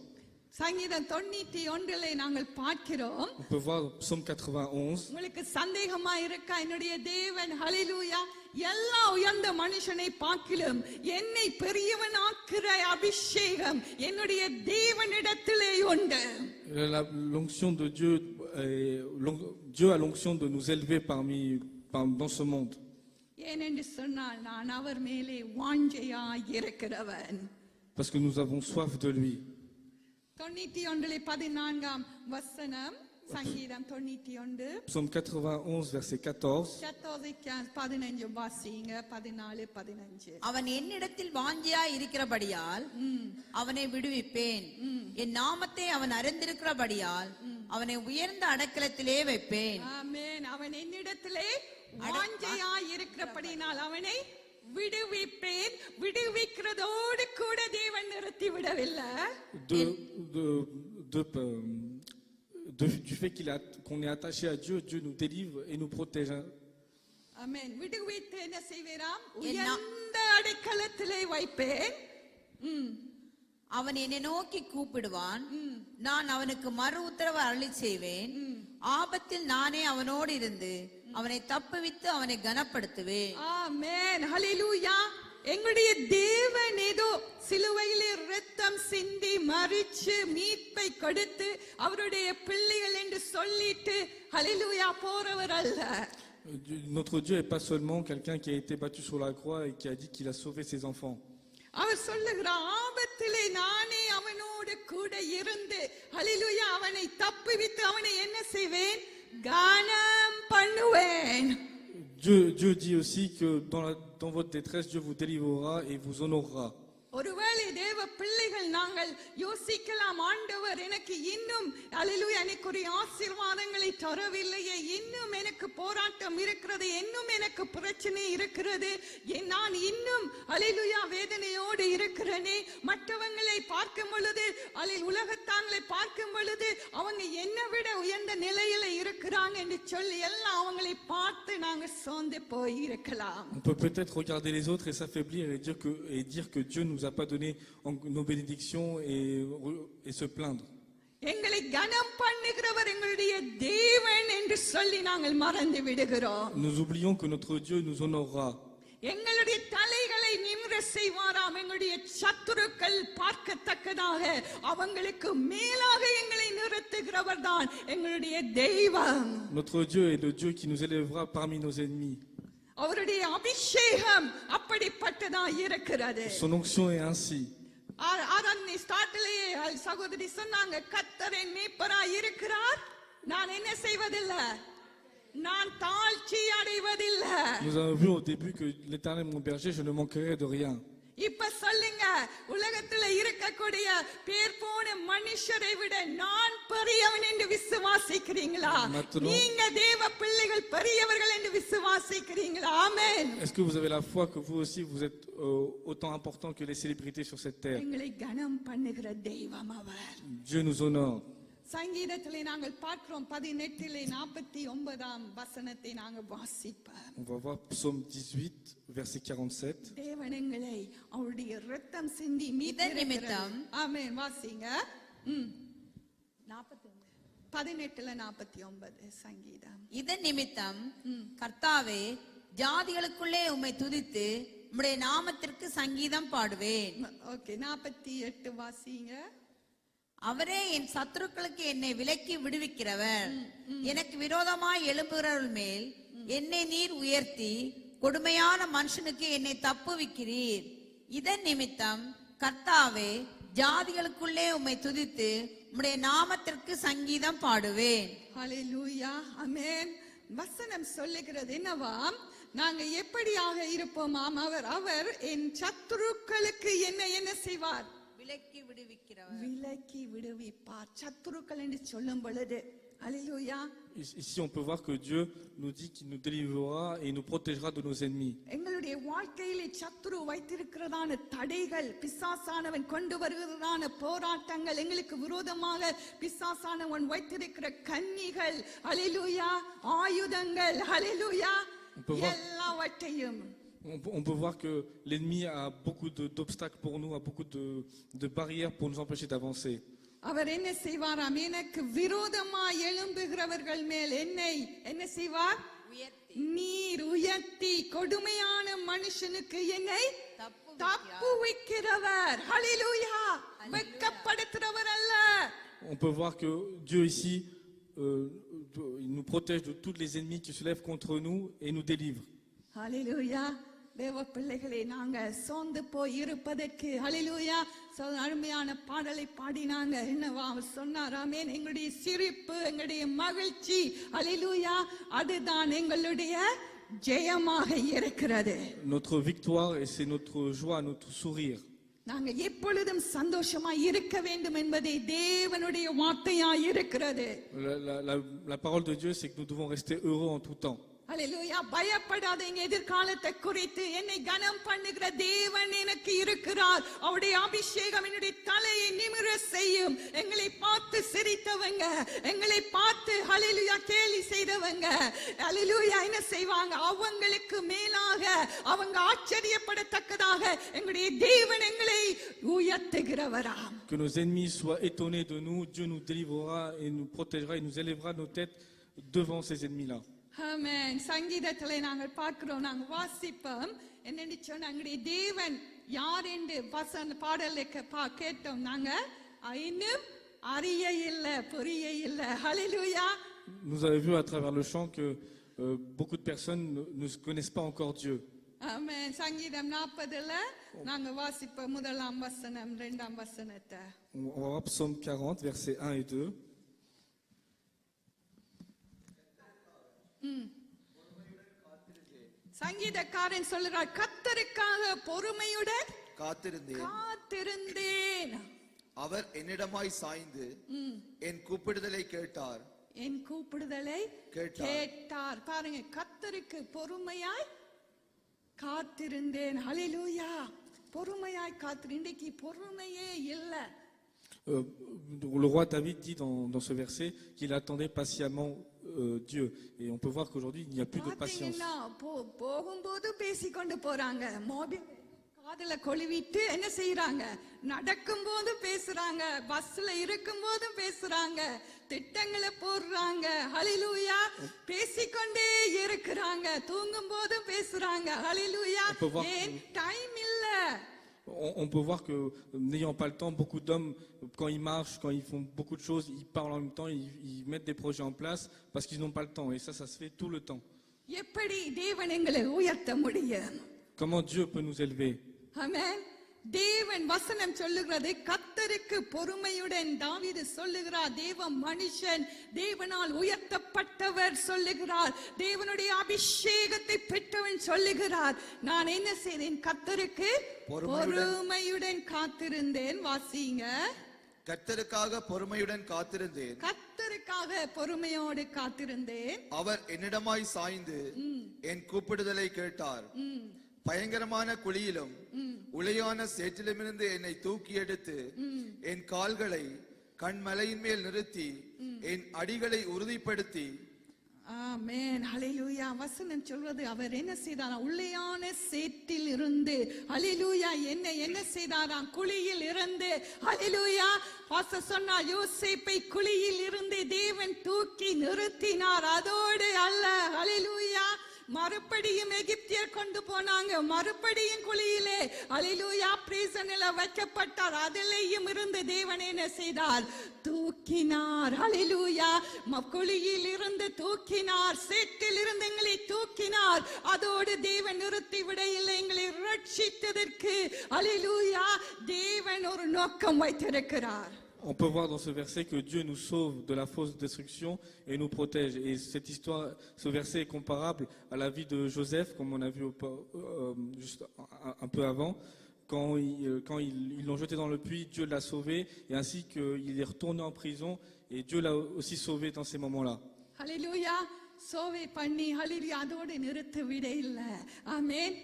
சங்கீதம் 91 நாங்கள் பார்க்கிறோம். On peut voir Psaume 91. உங்களுக்கு சந்தேகமா இருக்கா? என்னுடைய தேவன் ஹல்லேலூயா எல்லா உயர்ந்த மனுஷனை பார்க்கிலும் என்னை பெரியவனாக்குற அபிஷேகம் என்னுடைய தேவனிடத்திலே உண்டு. L'onction de Dieu, Dieu a l'onction de nous élever dans ce monde. ஏனென்று சொன்னால் நான் அவர் மேலே வாஞ்சையாய் இருக்கிறவன். Parce que nous avons soif de lui. 91 14 வசனம், சங்கீதம் 91 Psaume 91 verset 14. 15 வாசிங்க. 14 15. அவன் என்னிடத்தில் வாஞ்சியாய் இருக்கிறபடியால் அவனை விடுவிப்பேன். என் நாமத்தை அவன் அறிந்திருக்கிறபடியால் அவனை உயர்ந்த அடைக்கலத்திலே வைப்பேன். ஆமென். அவன் என்னிடத்திலே வாஞ்சையாய் இருக்கிறபடியால் அவனை விடுவிப்பேன். விடுவிக்கிறதோடு கூட தேவன் நிறுத்தி விடவில்லை. Du fait qu'on est attaché à Dieu, Dieu nous délivre et nous protège. ஆமென். விடுவித்து என்ன செய்வேராம்? உயர்ந்த அடைக்கலத்திலே வைப்பேன். அவன் என்னை நோக்கி கூப்பிடுவான், நான் அவனுக்கு மறு உத்தரவு அருளி செய்வேன். ஆபத்தில் நானே அவனோடு இருந்து அவனை தப்புவித்து அவனை கனப்படுத்துவேன். ஆமென். ஹல்லேலூயா. எங்களுடைய தேவன் ஏதோ சிலுவையிலே இரத்தம் சிந்தி மரிச்சு மீட்பை கொடுத்து அவருடைய பிள்ளைகள் என்று சொல்லிட்டு ஹல்லேலூயா போறவர் அல்ல. Notre Dieu n'est pas seulement quelqu'un qui a été battu sur la croix et qui a dit qu'il a sauvé ses enfants. அவர் சொல்லுகிறார், ஆபத்திலே நானே அவனோடு கூட இருந்து ஹல்லேலூயா அவனை தப்புவித்து அவனை என்ன செய்வேன்? கனம் பண்ணுவேன். Dieu dit aussi que dans votre détresse, Dieu vous délivrera et vous honorera. ஒருவேளை தேவ பிள்ளைகள் நாங்கள் யோசிக்கலாம், ஆண்டவர் எனக்கு இன்னும் ஹல்லேலூயா எனக்குரிய ஆசீர்வாதங்களை தரவில்லையே, இன்னும் எனக்கு போராட்டம் இருக்கிறது, இன்னும் எனக்கு பிரச்சனை இருக்கிறது, நான் இன்னும் ஹல்லேலூயா வேதனையோடு இருக்கிறேனே, மற்றவங்களை பார்க்கும் பொழுது உலகத்தாங்களை பார்க்கும் பொழுது அவங்க என்னை விட உயர்ந்த நிலையில இருக்கிறாங்க என்று சொல்லி எல்லாம் அவங்களை பார்த்து நாங்கள் சோர்ந்து போய் இருக்கலாம். On peut peut-être regarder les autres et s'affaiblir et dire que Dieu nous a pas donné nos bénédictions et se plaindre. எங்களை கனம் பண்ணுகிறவர் எங்களுடைய தேவன் என்று சொல்லி நாங்கள் மறந்து விடுகிறோம். Nous oublions que notre Dieu nous honorera. எங்களுடைய தலைகளை நிமிர செய்வாராம். எங்களுடைய சத்துருக்கள் பார்க்கத்தக்கதாக அவங்களுக்கு மேலாக எங்களை நிறுத்துகிறவர் தான் எங்களுடைய தெய்வம். Notre Dieu est le Dieu qui nous élèvera parmi nos ennemis. அவருடைய அபிஷேகம் அப்படிப்பட்டதா இருக்கிறது. Son onction est ainsi. ஆராதனை ஸ்டார்ட்லயே சகோதரி சொன்னாங்க, கர்த்தரின் மேய்ப்பராய் இருக்கிறார், நான் என்ன செய்வதில்லை, நான் தாழ்ச்சி அடைவதில்லை. Nous avons vu au début que l'Éternel est mon berger, je ne manquerai de rien. இப்ப சொல்லுங்க, உலகத்துல இருக்கக்கூடிய பேர் போன மனுஷரை விட நான் பெரியவன் என்று விசுவாசிக்கிறீங்களா? நீங்க தேவ பிள்ளைகள் பெரியவர்கள் என்று விசுவாசிக்கிறீங்களா? ஆமென். Est-ce que vous avez la foi que vous aussi vous êtes autant important que les célébrités sur cette terre? எங்களை கனம் பண்ணுகிற தெய்வம் அவர். Dieu nous honore. சங்கீதத்திலே நாங்கள் பார்க்கிறோம் 18:49 வசனத்தை நாங்கள் வாசிப்போம். On va voir Psaume 18 verset 47. தேவன் எங்களை அவருடைய இரத்தம் சிந்தி மீட்டிருக்கிறார். ஆமென். வாசிங்க. 18:49 சங்கீதம். இதன் நிமித்தம் கர்த்தாவே, ஜாதிகளுக்குள்ளே உம்மை துதித்து உம்முடைய நாமத்திற்கு சங்கீதம் பாடுவேன். ஓகே, 48 வாசிங்க. அவரே என் சத்துருக்களுக்கு என்னை விலக்கி விடுவிக்கிறவர். எனக்கு விரோதமாய் எழும்புகிறவர்கள் மேல் என்னை நீர் உயர்த்தி கொடுமையான மனுஷனுக்கு என்னை தப்புவிக்கிறீர். இதன் நிமித்தம் கர்த்தாவே, ஜாதிகளுக்குள்ளே உம்மை துதித்து உம்முடைய நாமத்திற்கு சங்கீதம் பாடுவேன். ஹalleluya, ஆமென். வசனம் சொல்லுகிறது என்னவாம்? நாங்க எப்படியாக இருப்போமாம்? அவர் என் சத்துருக்களுக்கு என்ன செய்வார்? விலக்கி விடுவிக்கிறவர். விலக்கி விடுவிப்பார். சத்துருக்கள் என்று சொல்லும் பொழுது ஹalleluya, Ici, on peut voir que Dieu nous dit qu'il nous délivrera et nous protégera de nos ennemis. எங்களுடைய வாழ்க்கையிலே சத்துரு வைத்திருக்கிறதான தடைகள், பிசாசானவன் கொண்டு வருகிறதான போராட்டங்கள், எங்களுக்கு விரோதமாக பிசாசானவன் வைத்திருக்கிற கன்னிகள், ஹalleluya, ஆயுதங்கள், ஹalleluya, எல்லாவற்றையும் On peut voir que l'ennemi a beaucoup d'obstacles pour nous, a beaucoup de barrières pour nous empêcher d'avancer. அவர் என்ன செய்வாராம்? எனக்கு விரோதமாய் எழும்புகிறவர்கள் மேல் என்னை என்ன செய்வார்? நீர் உயர்த்தி கொடுமையான மனுஷனுக்கு என்னை தப்புவிக்கிறவர். ஹalleluya, வெட்கப்படுத்துறவர் அல்ல. On peut voir que Dieu ici il nous protège de tous les ennemis qui se lèvent contre nous et nous délivre. ஹalleluya, தேவ பிள்ளைகளே, நாங்க சோர்ந்து போய் இருப்பதற்கு ஹalleluya அருமையான பாடலை பாடினாங்க. என்னவா அவர் சொன்னார்? ஆமென். எங்களுடைய சிரிப்பு, எங்களுடைய மகிழ்ச்சி, ஹalleluya, அதுதான் எங்களுடைய ஜெயமாக இருக்கிறது. Notre victoire et c'est notre joie, notre sourire. நாங்க எப்பொழுதும் சந்தோஷமா இருக்க வேண்டும் என்பதே தேவனுடைய வார்த்தையாய் இருக்கிறது. La parole de Dieu, c'est que nous devons rester heureux en tout temps. ஹalleluya, பயப்படாதீங்க. எதிர்காலத்தை குறித்து என்னை கனம் பண்ணுகிற தேவன் எனக்கு இருக்கிறார். அவருடைய அபிஷேகம் என்னுடைய தலையை நிமிர செய்யும். எங்களை பார்த்து சிரித்தவங்க, எங்களை பார்த்து ஹalleluya கேலி செய்தவங்க, ஹalleluya என்ன செய்வாங்க? அவங்களுக்கு மேலாக அவங்க ஆச்சரியப்படத்தக்கதாக எங்களுடைய தேவன் எங்களை உயர்த்துகிறவராம். Que nos ennemis soient étonnés de nous, Dieu nous délivrera et nous protégera et nous élèvera nos têtes devant ces ennemis-là. ஆமென். சங்கீதத்திலே நாங்கள் பார்க்கிறோம், நாங்கள் வாசிப்போம். என்னன்னு சொன்னா, எங்களுடைய தேவன் யார் என்று பாடலை கேட்டோம். நாங்க இன்னும் அறிய இல்ல, புரிய இல்ல. ஹalleluya. Nous avons vu à travers le chant que beaucoup de personnes ne connaissent pas encore Dieu. ஆமென். சங்கீதம் 40ல நாங்க வாசிப்போம் முதலாம் வசனம், இரண்டாம் வசனத்தை. On va voir Psaume 40, versets 1 et 2. சங்கீதக்காரன் சொல்லுறார், கர்த்தருக்காக பொறுமையுடன் காத்திருந்தேன். அவர் என்னிடமாய் சாய்ந்து என் கூப்பிடுதலை கேட்டார். என் கூப்பிடுதலை கேட்டார். பாருங்க, கர்த்தருக்கு பொறுமையாய் காத்திருந்தேன். ஹalleluya, பொறுமையாய் இன்றைக்கு பொறுமையே இல்ல. Le roi David dit dans ce verset qu'il attendait patiemment Dieu. Et on peut voir qu'aujourd'hui, il n'y a plus de patience. போகும்போது பேசிக்கொண்டு போறாங்க, மோபில் காதுல கொழுவிட்டு என்ன செய்யறாங்க? நடக்கும்போது பேசுறாங்க, பஸ்ல இருக்கும்போது பேசுறாங்க, திட்டங்களை போடுறாங்க, ஹalleluya, பேசிக்கொண்டே இருக்கிறாங்க, தூங்கும் போதும் பேசுறாங்க, ஹalleluya. டைம் இல்ல. On peut voir que n'ayant pas le temps, beaucoup d'hommes, quand ils marchent, quand ils font beaucoup de choses, ils parlent en même temps, ils mettent des projets en place parce qu'ils n'ont pas le temps. Et ça se fait tout le temps. எப்படி தேவன் எங்களை உயர்த்த முடியும்? Comment Dieu peut nous élever? ஆமென். தேவன் வசனம் சொல்லுகிறது, கர்த்தருக்கு பொறுமையுடன் தாவீது சொல்லுகிறார். தேவ மனுஷன், தேவனால் உயர்த்தப்பட்டவர் சொல்லுகிறார். தேவனுடைய அபிஷேகத்தை பெற்றவன் சொல்லுகிறார், நான் என்ன செய்தேன்? கர்த்தருக்கு பொறுமையுடன் காத்திருந்தேன். வாசிங்க. கர்த்தருக்காக பொறுமையுடன் காத்திருந்தேன். கர்த்தருக்காக பொறுமையோடு காத்திருந்தேன். அவர் என்னிடமாய் சாய்ந்து என் கூப்பிடுதலை கேட்டார். பயங்கரமான குழியிலும் உளையான சேற்றிலுமிருந்து என்னை தூக்கி எடுத்து என் கால்களை கண்மலையின் மேல் நிறுத்தி என் அடிகளை உறுதிப்படுத்தி. ஆமென். ஹalleluya. வசனம் சொல்வது, அவர் என்ன செய்தாராம்? உள்ளையான சேற்றில் இருந்து, ஹalleluya, என்ன செய்தாராம்? குழியில் இருந்து, ஹalleluya. பாஸ்டர் சொன்னார், யோசேப்பை குழியில் இருந்து தேவன் தூக்கி நிறுத்தினார். அதோடு அல்ல, ஹalleluya, மறுபடியும் எகிப்தியர் கொண்டு போனாங்க, மறுபடியும் குழியிலே அல்லேலூயா பிரீசனில் வைக்கப்பட்டார். அதிலேயும் இருந்து தேவன் என்ன செய்தார்? தூக்கினார். அல்லேலூயா குழியில் இருந்து தூக்கினார், சேற்றில் இருந்து எங்களை தூக்கினார். அதோடு தேவன் நிறுத்தி விடையில்லை, எங்களை ரட்சித்ததற்கு அல்லேலூயா தேவன் ஒரு நோக்கம் வைத்திருக்கிறார். On peut voir dans ce verset que Dieu nous sauve de la fausse destruction et nous protège. Et cette histoire, ce verset est comparable à la vie de Joseph, comme on a vu juste un peu avant. Quand ils l'ont jeté dans le puits, Dieu l'a sauvé, et ainsi qu'il est retourné en prison, et Dieu l'a aussi sauvé dans ces moments-là. அல்லேலூயா சோவை பண்ணி அல்லேலூயா அதோடு நிறுத்த விடையில்லை. ஆமென்.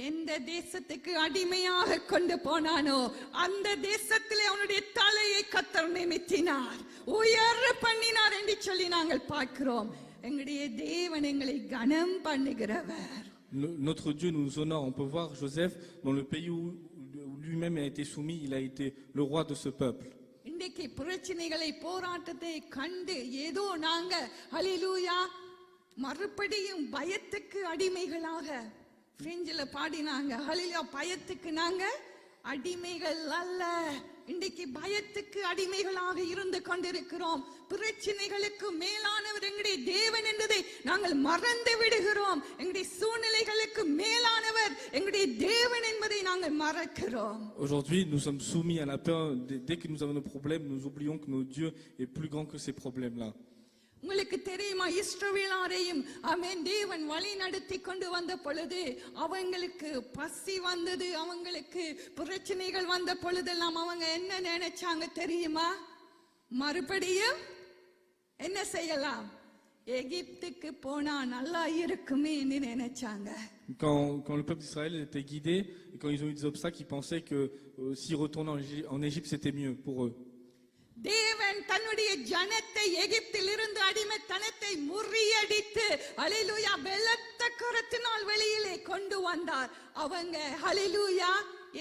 எந்த தேசத்துக்கு அடிமையாக கொண்டு போனானோ அந்த தேசத்திலே அவனுடைய தலையை கர்த்தர் நிமித்தினார், உயர பண்ணினார் என்று சொல்லி நாங்கள் பார்க்கிறோம். எங்களுடைய தேவன் எங்களை கனம் பண்ணுகிறவர். Notre Dieu nous honore. On peut voir Joseph dans le pays où lui-même a été soumis, il a été le roi de ce peuple. இன்றைக்கு பிரச்சனைகளை போராட்டத்தை கண்டு ஏதோ நாங்க அல்லேலூயா மறுபடியும் பயத்துக்கு அடிமைகளாக பிரெஞ்சில பாடினாங்க. ஹல்லேலூயா பயத்துக்கு நாங்க அடிமைகள் அல்ல. இன்றைக்கு பயத்துக்கு அடிமைகளாக இருந்து கொண்டிருக்கிறோம். பிரச்சனைகளுக்கு மேலானவர் எங்களுடைய தேவன் என்பதை நாங்கள் மறந்து விடுகிறோம். எங்களுடைய சூழ்நிலைகளுக்கு மேலானவர் எங்களுடைய தேவன் என்பதை நாங்கள் மறக்கிறோம். Aujourd'hui, nous sommes soumis à la peur. Dès que nous avons nos problèmes, nous oublions que notre Dieu est plus grand que ces problèmes-là. உங்களுக்கு தெரியுமா, இஸ்ரவேலாரையும் ஆமென் தேவன் வழி நடத்தி கொண்டு வந்த பொழுது அவங்களுக்கு பசி வந்தது, அவங்களுக்கு பிரச்சனைகள் வந்த பொழுதெல்லாம் அவங்க என்ன நினைச்சாங்க தெரியுமா? மறுபடியும் என்ன செய்யலாம், எகிப்துக்கு போனா நல்லா இருக்குமே நினைச்சாங்க. Quand le peuple d'Israël était guidé, et quand ils ont eu des obstacles, ils pensaient que s'y retourner en Égypte, c'était mieux pour eux. தேவன் தன்னுடைய ஜனத்தை எகிப்தில் இருந்து அடிமைத்தனத்தை முறியடித்து ஹல்லேலூயா பலத்த கரத்தினால் வெளியிலே கொண்டு வந்தார். அவங்க ஹல்லேலூயா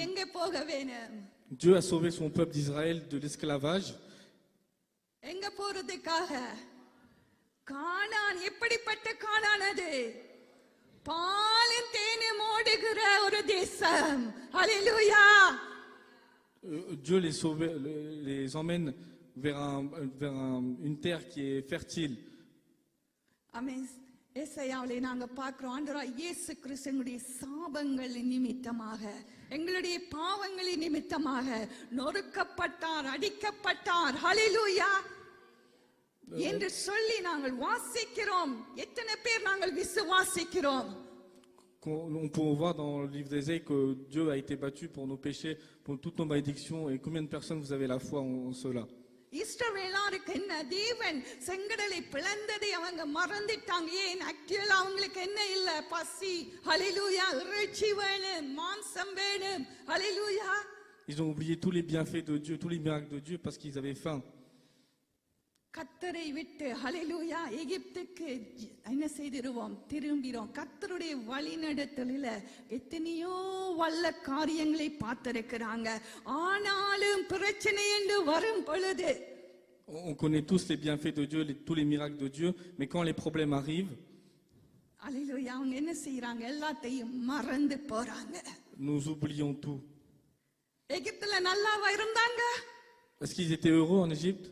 எங்க போக வேணும்? Dieu a sauvé son peuple d'Israël de l'esclavage. எங்க போறதுக்காக? கானான். எப்படிப்பட்ட கானான் அது? பாலும் தேனும் ஓடுகிற ஒரு தேசம். ஹல்லேலூயா. Dieu les emmène vers une terre qui est fertile. ஆமென். ஏசாயாவிலே நாங்க பார்க்கிறோம், ஆண்டவராகிய இயேசு கிறிஸ்துவினுடைய சாபங்களின் நிமித்தமாக எங்களுடைய பாவங்களின் நிமித்தமாக நொறுக்கப்பட்டார், அடிக்கப்பட்டார். ஹல்லேலூயா என்று சொல்லி நாங்கள் வாசிக்கிறோம். எத்தனை பேர் நாங்கள் விசுவாசிக்கிறோம்? On peut voir dans le livre d'Ésaïe que Dieu a été battu pour nos péchés, pour toutes nos malédictions. Et combien de personnes vous avez la foi en cela? இஸ்ரவேலாருக்கு என்ன, தேவன் செங்கடலை பிளந்ததை அவங்க மறந்துட்டாங்க. ஏன்? ஆக்சுவலா அவங்களுக்கு என்ன இல்ல, பசி. ஹல்லேலூயா. இறைச்சி வேணும், மாம்சம் வேணும். ஹல்லேலூயா. Ils ont oublié tous les bienfaits de Dieu, tous les miracles de Dieu, parce qu'ils avaient faim. கர்த்தரை விட்டு ஹல்லேலூயா எகிப்துக்கு என்ன செய்திருவோம்? திரும்பிறோம். கர்த்தருடைய வழிநடத்தலில எத்தனையோ வல்ல காரியங்களை பார்த்திருக்கிறாங்க. ஆனாலும் பிரச்சனை என்று வரும் பொழுது On connaît tous les bienfaits de Dieu, tous les miracles de Dieu, mais quand les problèmes arrivent, ஹல்லேலூயா அவங்க என்ன செய்யறாங்க? எல்லாத்தையும் மறந்து போறாங்க. nous oublions tout. எகிப்துல நல்லாவா இருந்தாங்க? Est-ce qu'ils étaient heureux en Égypte?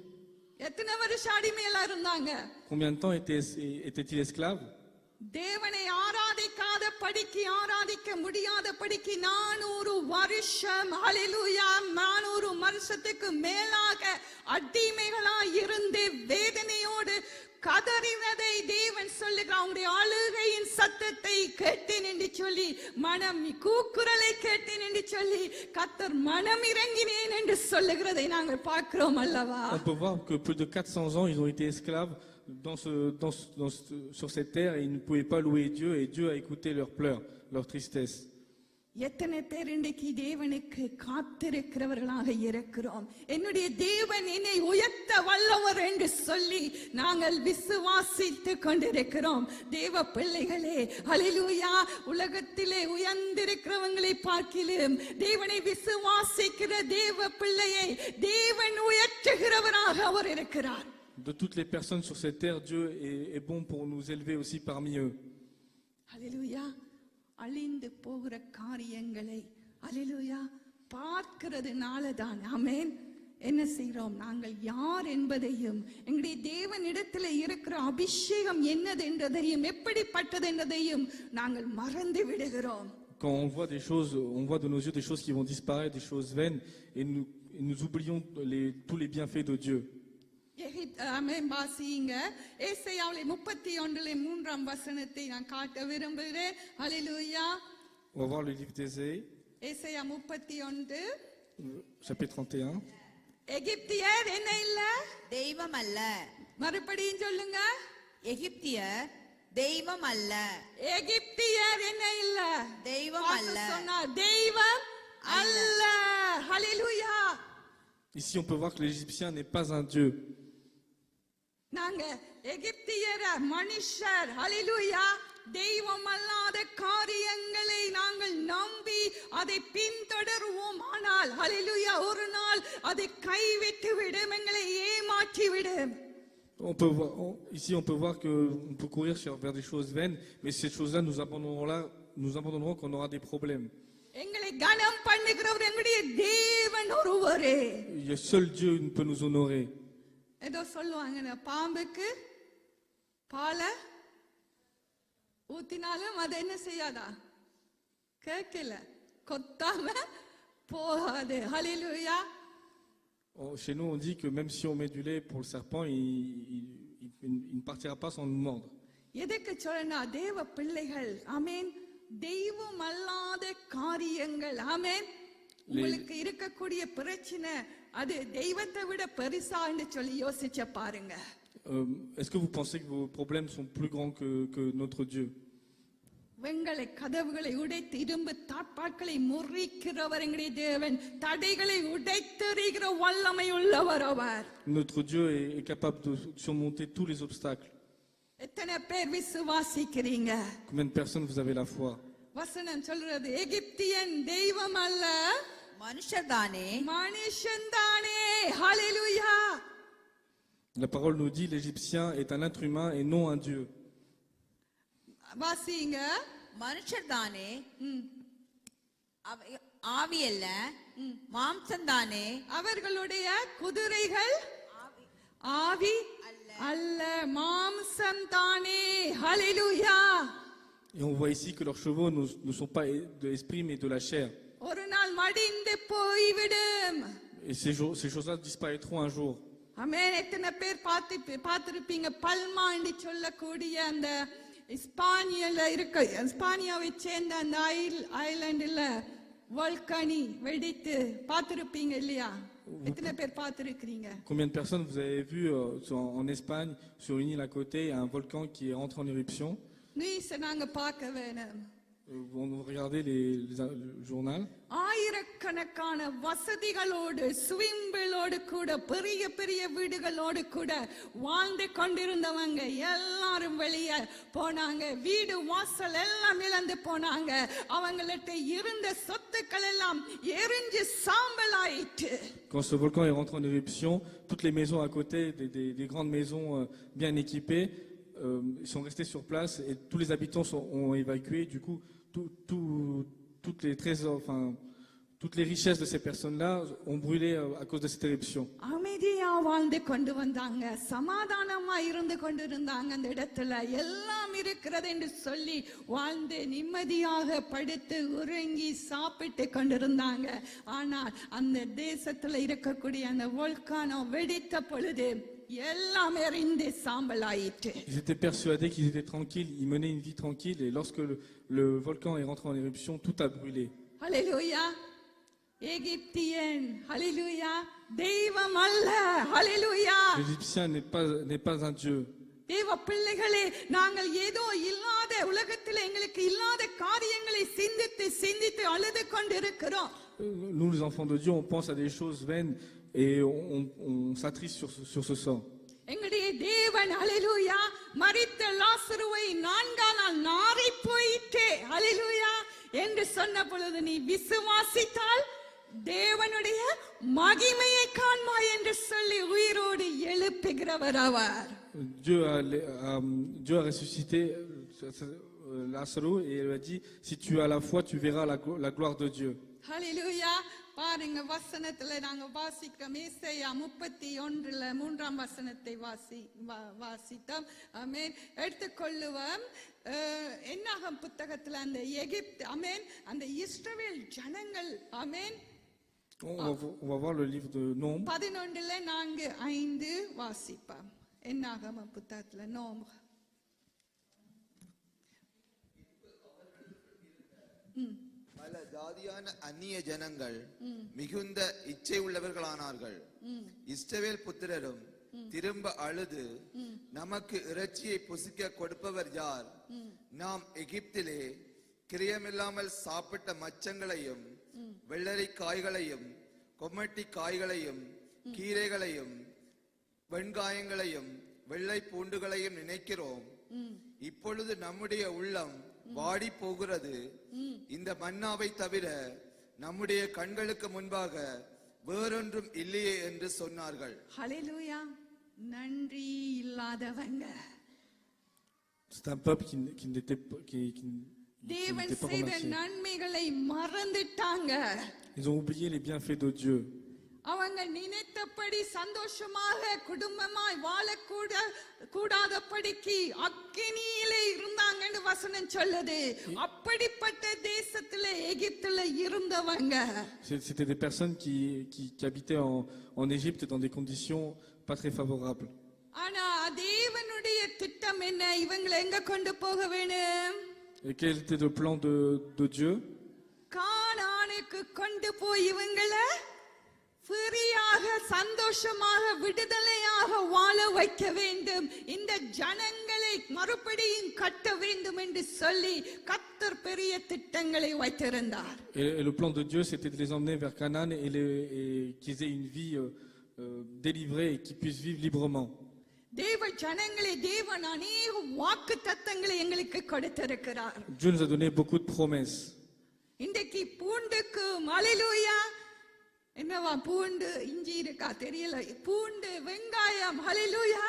எத்தனை வருஷம் அடிமையில இருந்தாங்க? Combien de temps étaient-ils esclaves? தேவனை ஆராதிக்காத படிக்கு, ஆராதிக்க முடியாத படிக்கு 400 வருஷம் ஹல்லேலூயா 400 வருஷத்துக்கு மேலாக அடிமைகளாய் இருந்து வேதனையோடு கதறினதை தேவன் சொல்லுகிறார். அவங்களுடைய அழுகையின் சத்தத்தை கேட்டேன் என்று சொல்லி, மனம் கூக்குரலை கேட்டேன் என்று சொல்லி, கர்த்தர் மனம் இறங்கினேன் என்று சொல்லுகிறதை நாங்கள் பார்க்கிறோம் அல்லவா? On peut voir que plus de 400 ans, ils ont été esclaves sur cette terre et ils ne pouvaient pas louer Dieu, et Dieu a écouté leurs pleurs, leur tristesse. எத்தனை பேர் இன்றைக்கு தேவனுக்கு காத்திருக்கிறவர்களாக இருக்கிறோம்? என்னுடைய தேவன் என்னை உயர்த்த வல்லவர் என்று சொல்லி நாங்கள் விசுவாசித்து கொண்டிருக்கிறோம். தேவ பிள்ளைகளே ஹல்லேலூயா, உலகத்திலே உயர்ந்திருக்கிறவங்களை பார்க்கிலும் தேவனை விசுவாசிக்கிற தேவ பிள்ளையை தேவன் உயர்த்துகிறவராக அவர் இருக்கிறார். De toutes les personnes sur cette terre, Dieu est bon pour nous élever aussi parmi eux. ஹalleluya அழிந்து போகிற காரியங்களை ஹalleluya பார்க்கிறதுனால தான் ஆமென் என்ன செய்கிறோம் நாங்கள் யார் என்பதையும் எங்களுடைய தேவனிடத்தில் இருக்கிற அபிஷேகம் என்னது என்றதையும் எப்படிப்பட்டது என்றதையும் நாங்கள் மறந்து விடுகிறோம். Quand on voit des choses, on voit de nos yeux des choses qui vont disparaître, des choses vaines, et nous oublions tous les bienfaits de Dieu. ஆமென் வாசிங்க ஏசாயாவிலே 31:3 வசனத்தை நான் காட்ட விரும்புகிறேன். ஹalleluya. On va voir le livre d'Ésaïe, ஏசாயா 31 chapitre 31. எகிப்தியர் என்ன இல்ல தெய்வம் அல்ல. மறுபடியும் சொல்லுங்க. எகிப்தியர் தெய்வம் அல்ல. எகிப்தியர் என்ன இல்ல தெய்வம் அல்ல. சொன்னார் தெய்வம் அல்ல. ஹalleluya. Ici, on peut voir que l'Égyptien n'est pas un Dieu. நாங்க எகிப்தியர மனுஷர் ஹalleluya தெய்வம் அல்லாத காரியங்களை நாங்கள் நம்பி அதை பின்தொடருவோம் ஆனால் ஹalleluya ஒரு நாள் அதை கைவிட்டு விடும் எங்களை ஏமாற்றி விடும். Ici, on peut voir que on peut courir vers des choses vaines, mais ces choses-là, nous abandonnerons quand on aura des problèmes. எங்களை கனம் பண்ணுகிறவர் எங்களுடைய தேவன் ஒருவரே. Seul Dieu peut nous honorer. ஏதோ சொல்லுவாங்க பாம்புக்கு பால ஊத்தினாலும் அது என்ன செய்யாதா கேட்கல கொத்தாம போகாது. ஹalleluya. Chez nous, on dit que même si on met du lait pour le serpent, il ne partira pas sans nous mordre. எதுக்கு சொல்லனா தேவ பிள்ளைகள் ஆமென் தெய்வம் அல்லாத காரியங்கள் ஆமென் உங்களுக்கு இருக்கக்கூடிய பிரச்சனை அது தெய்வத்தை விட பெருசா என்று சொல்லி யோசிச்சு பாருங்க. Est-ce que vous pensez que vos problèmes sont plus grands que notre Dieu? வெண்கல கதவுகளை உடைத்து இரும்பு தாட்பாட்களை முறிக்கிறவர் எங்களுடைய தேவன் தடைகளை உடைத்தெறிகிற வல்லமை உள்ளவர் அவர். Notre Dieu est capable de surmonter tous les obstacles. எத்தனை பேர் விசுவாசிக்கிறீங்க? Combien de personnes vous avez la foi? வசனம் சொல்றது எகிப்தியன் தெய்வம் அல்ல மனுஷர் தானே. மனுஷன் தானே. ஹalleluya. La parole nous dit l'Égyptien est un être humain et non un Dieu. வாசிங்க. மனுஷர் தானே. ஆவி அல்ல மாம்சம் தானே. அவர்களுடைய குதிரைகள் ஆவி அல்ல மாம்சம் தானே. ஹalleluya. Et on voit ici que leurs chevaux ne sont pas de l'esprit mais de la chair. ஒரு நாள் மடிந்து போய்விடும். Et ces choses-là disparaîtront un jour. ஆமென். எத்தனை பேர் பார்த்திருப்பீங்க பல்மா என்று சொல்லக்கூடிய அந்த ஸ்பானியாவை சேர்ந்த அந்த ஐலாண்டுல வல்கனி வெடித்து பார்த்திருப்பீங்க இல்லையா? எத்தனை பேர் பார்த்திருக்கீங்க? Combien de personnes vous avez vu en Espagne, sur une île à côté, un volcan qui est rentré en éruption? News நாங்க பார்க்க வேணும். On regardait le journal. ஆயிரக்கணக்கான வசதிகளோடு ஸ்விம்பிளோடு கூட பெரிய பெரிய வீடுகளோடு கூட வாழ்ந்து கொண்டிருந்தவங்க எல்லாரும் வெளியே போனாங்க. வீடு வாசல் எல்லாம் இழந்து போனாங்க. அவங்கள்ட்ட இருந்த சொத்துக்கள் எல்லாம் எரிஞ்சு சாம்பல் ஆயிட்டு. Quand ce volcan est rentré en éruption, toutes les maisons à côté, des grandes maisons bien équipées, sont restés sur place et tous les habitants ont évacué. Du coup, toutes les trésors, toutes les richesses de ces personnes-là ont brûlé à cause de cette éruption. அமைதியா வாழ்ந்து கொண்டு வந்தாங்க. சமாதானமா இருந்து கொண்டிருந்தாங்க. அந்த இடத்துல எல்லாம் இருக்கிறது என்று சொல்லி வாழ்ந்து நிம்மதியாக படுத்து உறங்கி சாப்பிட்டு கொண்டிருந்தாங்க. ஆனால் அந்த தேசத்துல இருக்கக்கூடிய அந்த வோல்கானோ வெடித்த பொழுது எல்லாம் எரிந்து சாம்பல் ஆயிற்று. Ils étaient persuadés qu'ils étaient tranquilles, ils menaient une vie tranquille et lorsque le volcan est rentré en éruption, tout a brûlé. Alléluia. எகிப்தியன் ஹalleluya தெய்வம் அல்ல. ஹalleluya. L'Égyptien n'est pas un Dieu. தேவ பிள்ளைகளே நாங்கள் ஏதோ இல்லாத உலகத்தில் எங்களுக்கு இல்லாத காரியங்களை சிந்தித்து அழுது கொண்டிருக்கிறோம். Nous les enfants de Dieu, on pense à des choses vaines et on s'attriste sur ce sort. எங்களுடைய தேவன் ஹalleluya மரித்த லாசருவை 4 நாள் நாறி போயிட்டே ஹalleluya என்று சொன்ன பொழுது நீ விசுவாசித்தால் தேவனுடைய மகிமையை காண்பாய் என்று சொல்லி உயிரோடு எழுப்புகிறவர் அவர். Dieu a ressuscité Lazare et elle lui a dit, si tu as la foi, tu verras la gloire de Dieu. ஹalleluya. பாருங்க வசனத்துல நாங்க வாசிக்கிறோம் ஏசாயா 31ல 3ஆம் வசனத்தை வாசித்தோம். ஆமென். எடுத்துக்கொள்ளுவோம். என்னாகும் புத்தகத்துல அந்த எகிப்து, ஆமென், அந்த இஸ்ரவேல் ஜனங்கள், ஆமென், On va voir le livre de Nombre. 11ல 4:5 வாசிப்போம். என்னாகும் புத்தகத்துல நோம்பு. பல ஜாதியான அந்நிய ஜனங்கள் மிகுந்த இச்சை உள்ளவர்களானார்கள். இஸ்ரவேல் புத்திரரும் திரும்ப அழுது, நமக்கு இறைச்சியை புசிக்க கொடுப்பவர் யார்? நாம் எகிப்திலே கிரியமில்லாமல் சாப்பிட்ட மச்சங்களையும் வெள்ளரி காய்களையும் கொம்மட்டி காய்களையும் கீரைகளையும் வெண்காயங்களையும் வெள்ளை பூண்டுகளையும் நினைக்கிறோம். இப்பொழுது நம்முடைய உள்ளம் வாடி போகிறது. இந்த மன்னாவை தவிர நம்முடைய கண்களுக்கு முன்பாக வேறொன்றும் இல்லையே என்று சொன்னார்கள். ஹalleluya. நன்றி இல்லாதவங்க. C'est un peuple qui n'était pas தேவன் செய்த நன்மைகளை மறந்துட்டாங்க. Ils ont oublié les bienfaits de Dieu. அவங்க நினைத்தபடி சந்தோஷமாக குடும்பமாய் கூடாதபடிக்கு அக்கினியிலே இருந்தாங்கன்னு வசனம் சொல்லுது. அப்படிப்பட்ட தேசத்துல எகிப்துல இருந்தவங்க. C'était des personnes qui habitaient en Égypte dans des conditions pas très favorables. ஆனா தேவனுடைய திட்டம் என்ன? இவங்களை எங்க கொண்டு போக வேணும்? Et quel était le plan de Dieu? கானானுக்கு கொண்டு போய் இவங்களை ஃப்ரீயாக சந்தோஷமாக விடுதலையாக வாழ வைக்க வேண்டும். இந்த ஜனங்களை மறுபடியும் கட்ட வேண்டும் என்று சொல்லி கர்த்தர் பெரிய திட்டங்களை வைத்திருந்தார். Et le plan de Dieu, c'était de les emmener vers Canaan et qu'ils aient une vie délivrée et qu'ils puissent vivre librement. தேவ ஜனங்களே, தேவன் அநேக வாக்குத்தத்தங்களை எங்களுக்கு கொடுத்திருக்கிறார். Dieu nous a donné beaucoup de promesses. இன்றைக்கு பூண்டுக்கு ஹalleluya, என்னவா பூண்டு இஞ்சி இருக்கா தெரியல, பூண்டு வெங்காயம், ஹalleluya.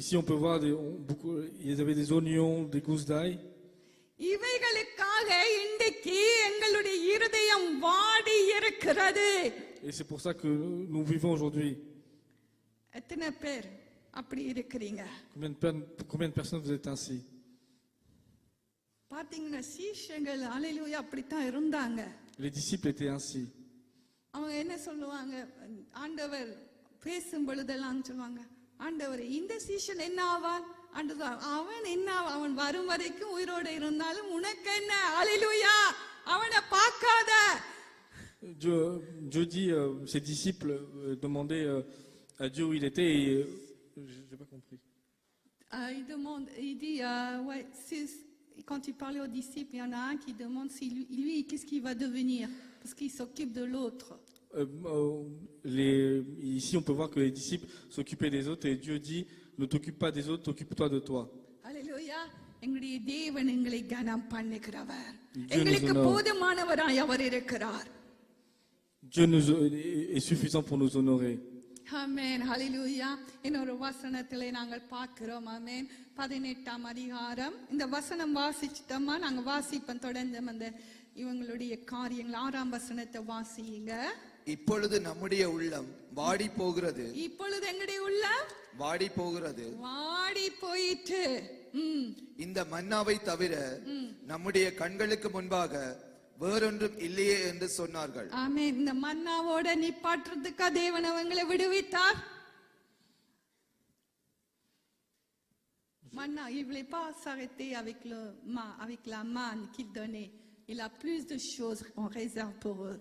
Ici on peut voir ils avaient des oignons, des gousses d'ail. இவைகளுக்காக இன்றைக்கு எங்களுடைய இருதயம் வாடி இருக்கிறது. Et c'est pour ça que nous vivons aujourd'hui. எத்தனை பேர் அப்படி இருக்கிறீங்க? Combien de personnes vous êtes ainsi? பாத்தீங்கன்னா சீஷர்கள் ஹalleluya அப்படித்தான் இருந்தாங்க. Les disciples étaient ainsi. அவங்க என்ன சொல்லுவாங்க? ஆண்டவர் பேசும் பொழுதெல்லாம் சொல்லுவாங்க, ஆண்டவரே இந்த சீஷன் என்ன ஆவான்? ஆண்டவர் அவன் என்ன, அவன் வரும் வரைக்கும் உயிரோட இருந்தாலும் உனக்கு என்ன? ஹalleluya, அவனை பார்க்காத. Dieu dit, ses disciples demandaient à Dieu où il était et j'ai pas compris. Il dit, ouais, quand il parlait aux disciples, il y en a un qui demande si lui qu'est-ce qu'il va devenir, parce qu'il s'occupe de l'autre. Ici, on peut voir que les disciples s'occupaient des autres et Dieu dit, ne t'occupe pas des autres, occupe-toi de toi. Alléluia. எங்களுடைய தேவன் எங்களை கனம் பண்ணுகிறவர். எங்களுக்கு போதுமானவராய் அவர் இருக்கிறார். Dieu est suffisant pour nous honorer. ஆமென். ஹalleluya. இன்னொரு வசனத்திலே நாங்கள் பார்க்கிறோம். ஆமென். 18ஆம் அதிகாரம். இந்த வசனம் வாசிச்சிட்டோமா? நாங்க வாசிப்போம் தொடர்ந்து அந்த இவங்களுடைய காரியங்கள். 6ஆம் வசனத்தை வாசியுங்க. இப்பொழுது நம்முடைய உள்ளம் வாடி போகிறது. இப்பொழுது எங்களுடைய உள்ளம் வாடி போகிறது. வாடி போயிட்டு இந்த மன்னாவை தவிர நம்முடைய கண்களுக்கு முன்பாக வேறொன்றும் இல்லையே என்று சொன்னார்கள். ஆமென். இந்த மன்னாவோட நிப்பாட்டுறதுக்கா தேவன் அவங்களை விடுவித்தார். Maintenant, il ne voulait pas s'arrêter avec la manne qu'il donnait. Il a plus de choses en réserve pour eux.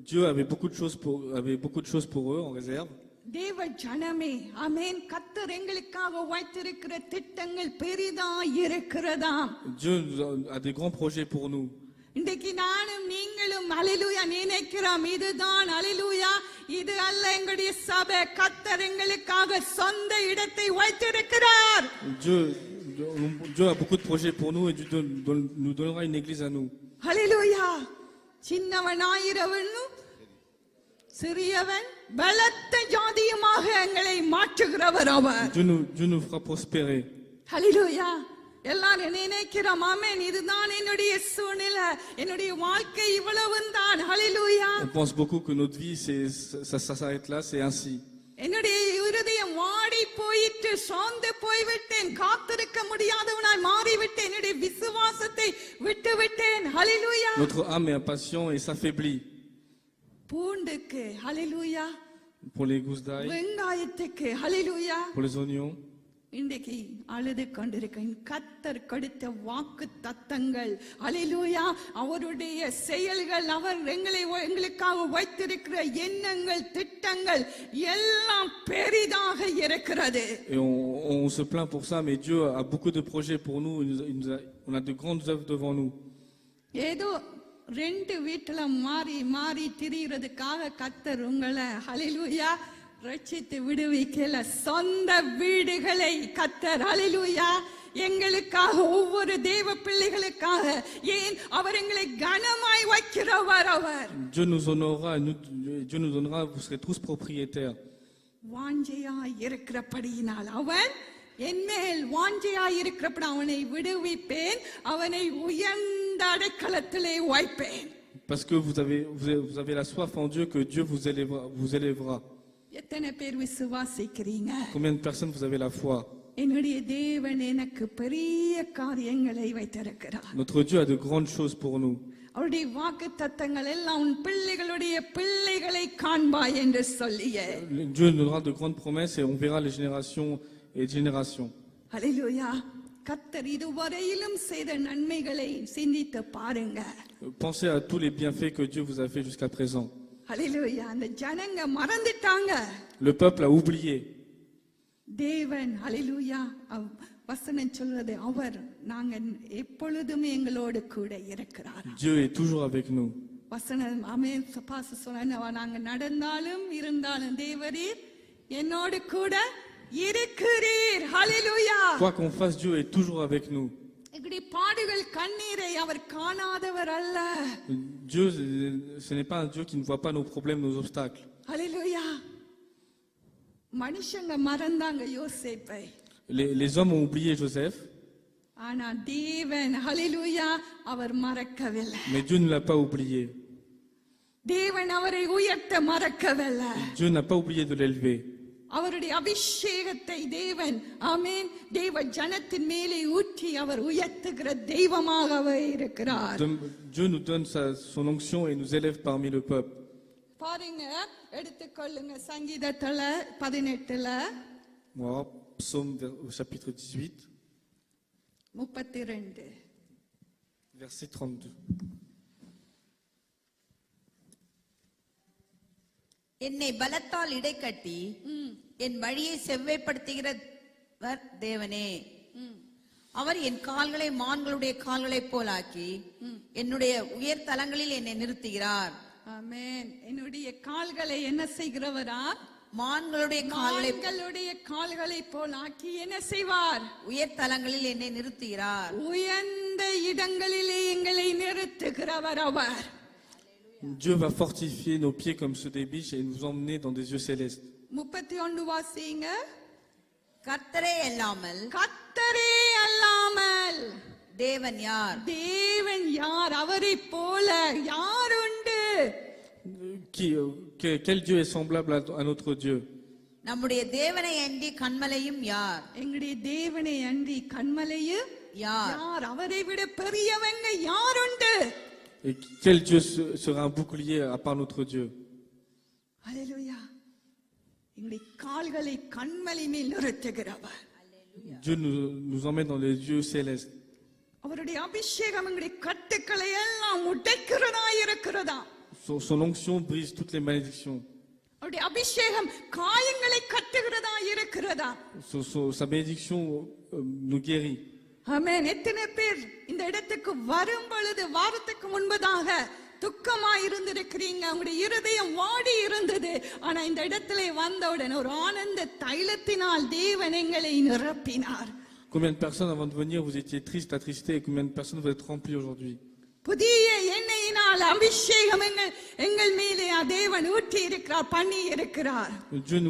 Dieu avait beaucoup de choses pour eux en réserve. தேவ ஜனமே, ஆமென், கர்த்தர் எங்களுக்காக வைத்திருக்கிற திட்டங்கள் பெரிதாய் இருக்கிறதாம். Dieu a des grands projets pour nous. இன்றைக்கு நானும் நீங்களும் ஹalleluya நினைக்கிறோம், இதுதான் ஹalleluya, இது அல்ல எங்களுடைய சபை. கர்த்தர் எங்களுக்காக சொந்த இடத்தை வைத்திருக்கிறார். Dieu a beaucoup de projets pour nous et Dieu nous donnera une église à nous. ஹalleluya. சின்னவனாயிரவனும் சிறியவன் பலத்த ஜாதியுமாக எங்களை மாற்றுகிறவர் அவர். Dieu nous fera prospérer. ஹalleluya. எல்லாரும் நினைக்கிறோம் ஆமென் இதுதான் என்னுடைய சூழ்நிலை என்னுடைய வாழ்க்கை இவ்வளவும் தான் ஹalleluya On pense beaucoup que notre vie, ça s'arrête là, c'est ainsi. என்னுடைய இருதயம் வாடி போயிட்டு சோர்ந்து போய்விட்டேன் காத்திருக்க முடியாதவனாய் மாறிவிட்டேன் என்னுடைய விசுவாசத்தை விட்டு விட்டேன் ஹalleluya Notre âme est impatient et s'affaiblit. பூண்டுக்கு ஹalleluya Pour les gousses d'ail, வெங்காயத்துக்கு ஹalleluya pour les oignons. இன்றைக்கு அழுது கொண்டிருக்கேன் கர்த்தர் கொடுத்த வாக்கு தத்தங்கள் ஹalleluya அவருடைய செயல்கள் அவர் எங்களுக்காக வைத்திருக்கிற எண்ணங்கள் திட்டங்கள் எல்லாம் பெரிதாக இருக்கிறது Et on se plaint pour ça, mais Dieu a beaucoup de projets pour nous. On a de grandes œuvres devant nous. ஏதோ ரெண்டு வீட்டுல மாறி மாறி திரியறதுக்காக கர்த்தர் உங்களை ஹalleluya ரட்சித்து விடுவிக்கல சொந்த வீடுகளை கர்த்தர் ஹalleluya எங்களுக்காக ஒவ்வொரு தேவ பிள்ளைகளுக்காக ஏன் அவர் எங்களை கனமாய் வைக்கிறவர் அவர் Dieu nous honorera, Dieu nous donnera, vous serez tous propriétaires. வாஞ்சையாய் இருக்கிறபடியினால் அவன் என்மேல் வாஞ்சையாய் இருக்கிறபடி அவனை விடுவிப்பேன் அவனை உயர்ந்த அடைக்கலத்திலே வைப்பேன் Parce que vous avez la soif en Dieu, que Dieu vous élèvera. எத்தனை பேர் விசுவாசிக்கிறீங்க Combien de personnes vous avez la foi? என்னுடைய தேவன் எனக்கு பெரிய காரியங்களை வைத்திருக்கிறார் Notre Dieu a de grandes choses pour nous. அவருடைய வாக்கு தத்தங்கள் எல்லாம் உன் பிள்ளைகளுடைய பிள்ளைகளை காண்பாய் என்று சொல்லிய Dieu nous donnera de grandes promesses et on verra les générations et générations. ஹalleluya கர்த்தர் இதுவரையிலும் செய்த நன்மைகளை சிந்தித்து பாருங்க Pensez à tous les bienfaits que Dieu vous a fait jusqu'à présent. ஹalleluya அந்த ஜனங்க மறந்துட்டாங்க Le peuple a oublié. தேவன் ஹalleluya வசனம் சொல்றது அவர் நாங்க எப்பொழுதுமே எங்களோடு கூட இருக்கிறார் Dieu est toujours avec nous. வசனம் ஆமென் பாஸ் சொன்னா நாங்க நடந்தாலும் இருந்தாலும் தேவரீர் என்னோடு கூட இருக்கிறீர் ஹalleluya Quoi qu'on fasse, Dieu est toujours avec nous. எங்களுடைய பாடுகள் கண்ணீரை அவர் காணாதவர் அல்ல Dieu, ce n'est pas un Dieu qui ne voit pas nos problèmes, nos obstacles. ஹalleluya மனுஷங்க மறந்தாங்க யோசேப்பை Les hommes ont oublié Joseph, ஆனா தேவன் ஹalleluya அவர் மறக்கவில்லை mais Dieu ne l'a pas oublié. தேவன் அவரை உயர்த்த மறக்கவில்லை Dieu n'a pas oublié de l'élever. அவருடைய அபிஷேகத்தை தேவன் ஆமென் தேவ ஜனத்தின் மேலே ஊற்றி அவர் உயர்த்துகிற தெய்வமாக அவர் இருக்கிறார் Dieu nous donne son onction et nous élève parmi le peuple. பாருங்க எடுத்துக்கொள்ளுங்க சங்கீதத்துல 18ல Voilà, Psaume au chapitre 18, 32 verset 32. என்னை பலத்தால் இடைக்கட்டி என் வழியை செவ்வைப்படுத்துகிறவர் தேவனே அவர் என் கால்களை மான்களுடைய கால்களைப் போலாக்கி என்னுடைய உயர் தலங்களில் என்னை நிறுத்துகிறார் ஆமென் என்னுடைய கால்களை என்ன செய்கிறவரா மான்களுடைய கால்களை போல் ஆக்கி என்ன செய்வார் உயர் தலங்களில் என்னை நிறுத்துகிறார் உயர்ந்த இடங்களிலே எங்களை நிறுத்துகிறவர் அவர் Dieu va fortifier nos pieds comme ceux des biches et nous emmener dans des yeux célestes. 31 வாசிங்க கர்த்தரே அல்லாமல் தேவன் யார் தேவன் யார் அவரை போல யார் உண்டு Quel Dieu est semblable à notre Dieu? நம்முடைய தேவனை அன்றி கண்மலையும் யார் எங்களுடைய தேவனை அன்றி கண்மலையும் யார் அவரை விட பெரியவங்க யார் உண்டு Et quel Dieu sera un bouclier à part notre Dieu? ஹalleluya எங்களுடைய கால்களை கண்மலை மேல் நிறுத்துகிறவர் Dieu nous emmène dans les lieux célestes. அவருடைய அபிஷேகம் எங்களுடைய கட்டுக்களை எல்லாம் உடைக்கிறதா இருக்கிறதா Son onction brise toutes les malédictions. அவருடைய அபிஷேகம் காயங்களை கட்டுகிறதா இருக்கிறதா Sa bénédiction nous guérit. ஆமென் எத்தனை பேர் இந்த இடத்துக்கு வரும் பொழுது வாரத்துக்கு முன்பதாக துக்கமாய் இருந்திருக்கிறீங்க உங்களுடைய இருதயம் வாடி இருந்தது ஆனா இந்த இடத்திலே வந்தவுடன் ஒரு ஆனந்த தைலத்தினால் தேவன் எங்களை நிரப்பினார் Combien de personnes avant de venir vous étiez tristes, attristés et combien de personnes vous êtes remplies aujourd'hui? புதிய எண்ணெயினால் அபிஷேகம் எங்கள் மேலே தேவன் ஊற்றி இருக்கிறார் பண்ணி இருக்கிறார் Dieu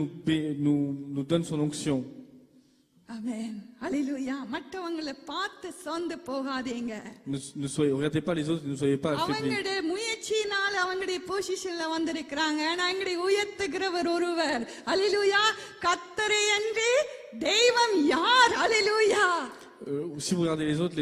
nous donne son onction. ஆமென். ஹalleluya. மற்றவங்களை பார்த்து சொந்து போகாதீங்க. Regardez pas les autres, ne soyez pas affaiblis. அவங்களுடைய முயற்சியினால அவங்களுடைய பொசிஷன்ல வந்திருக்கிறாங்க. ஆனா எங்களை உயர்த்துகிறவர் ஒருவர். ஹalleluya. கர்த்தரை அன்றி தெய்வம் யார்? ஹalleluya. Si vous regardez les autres,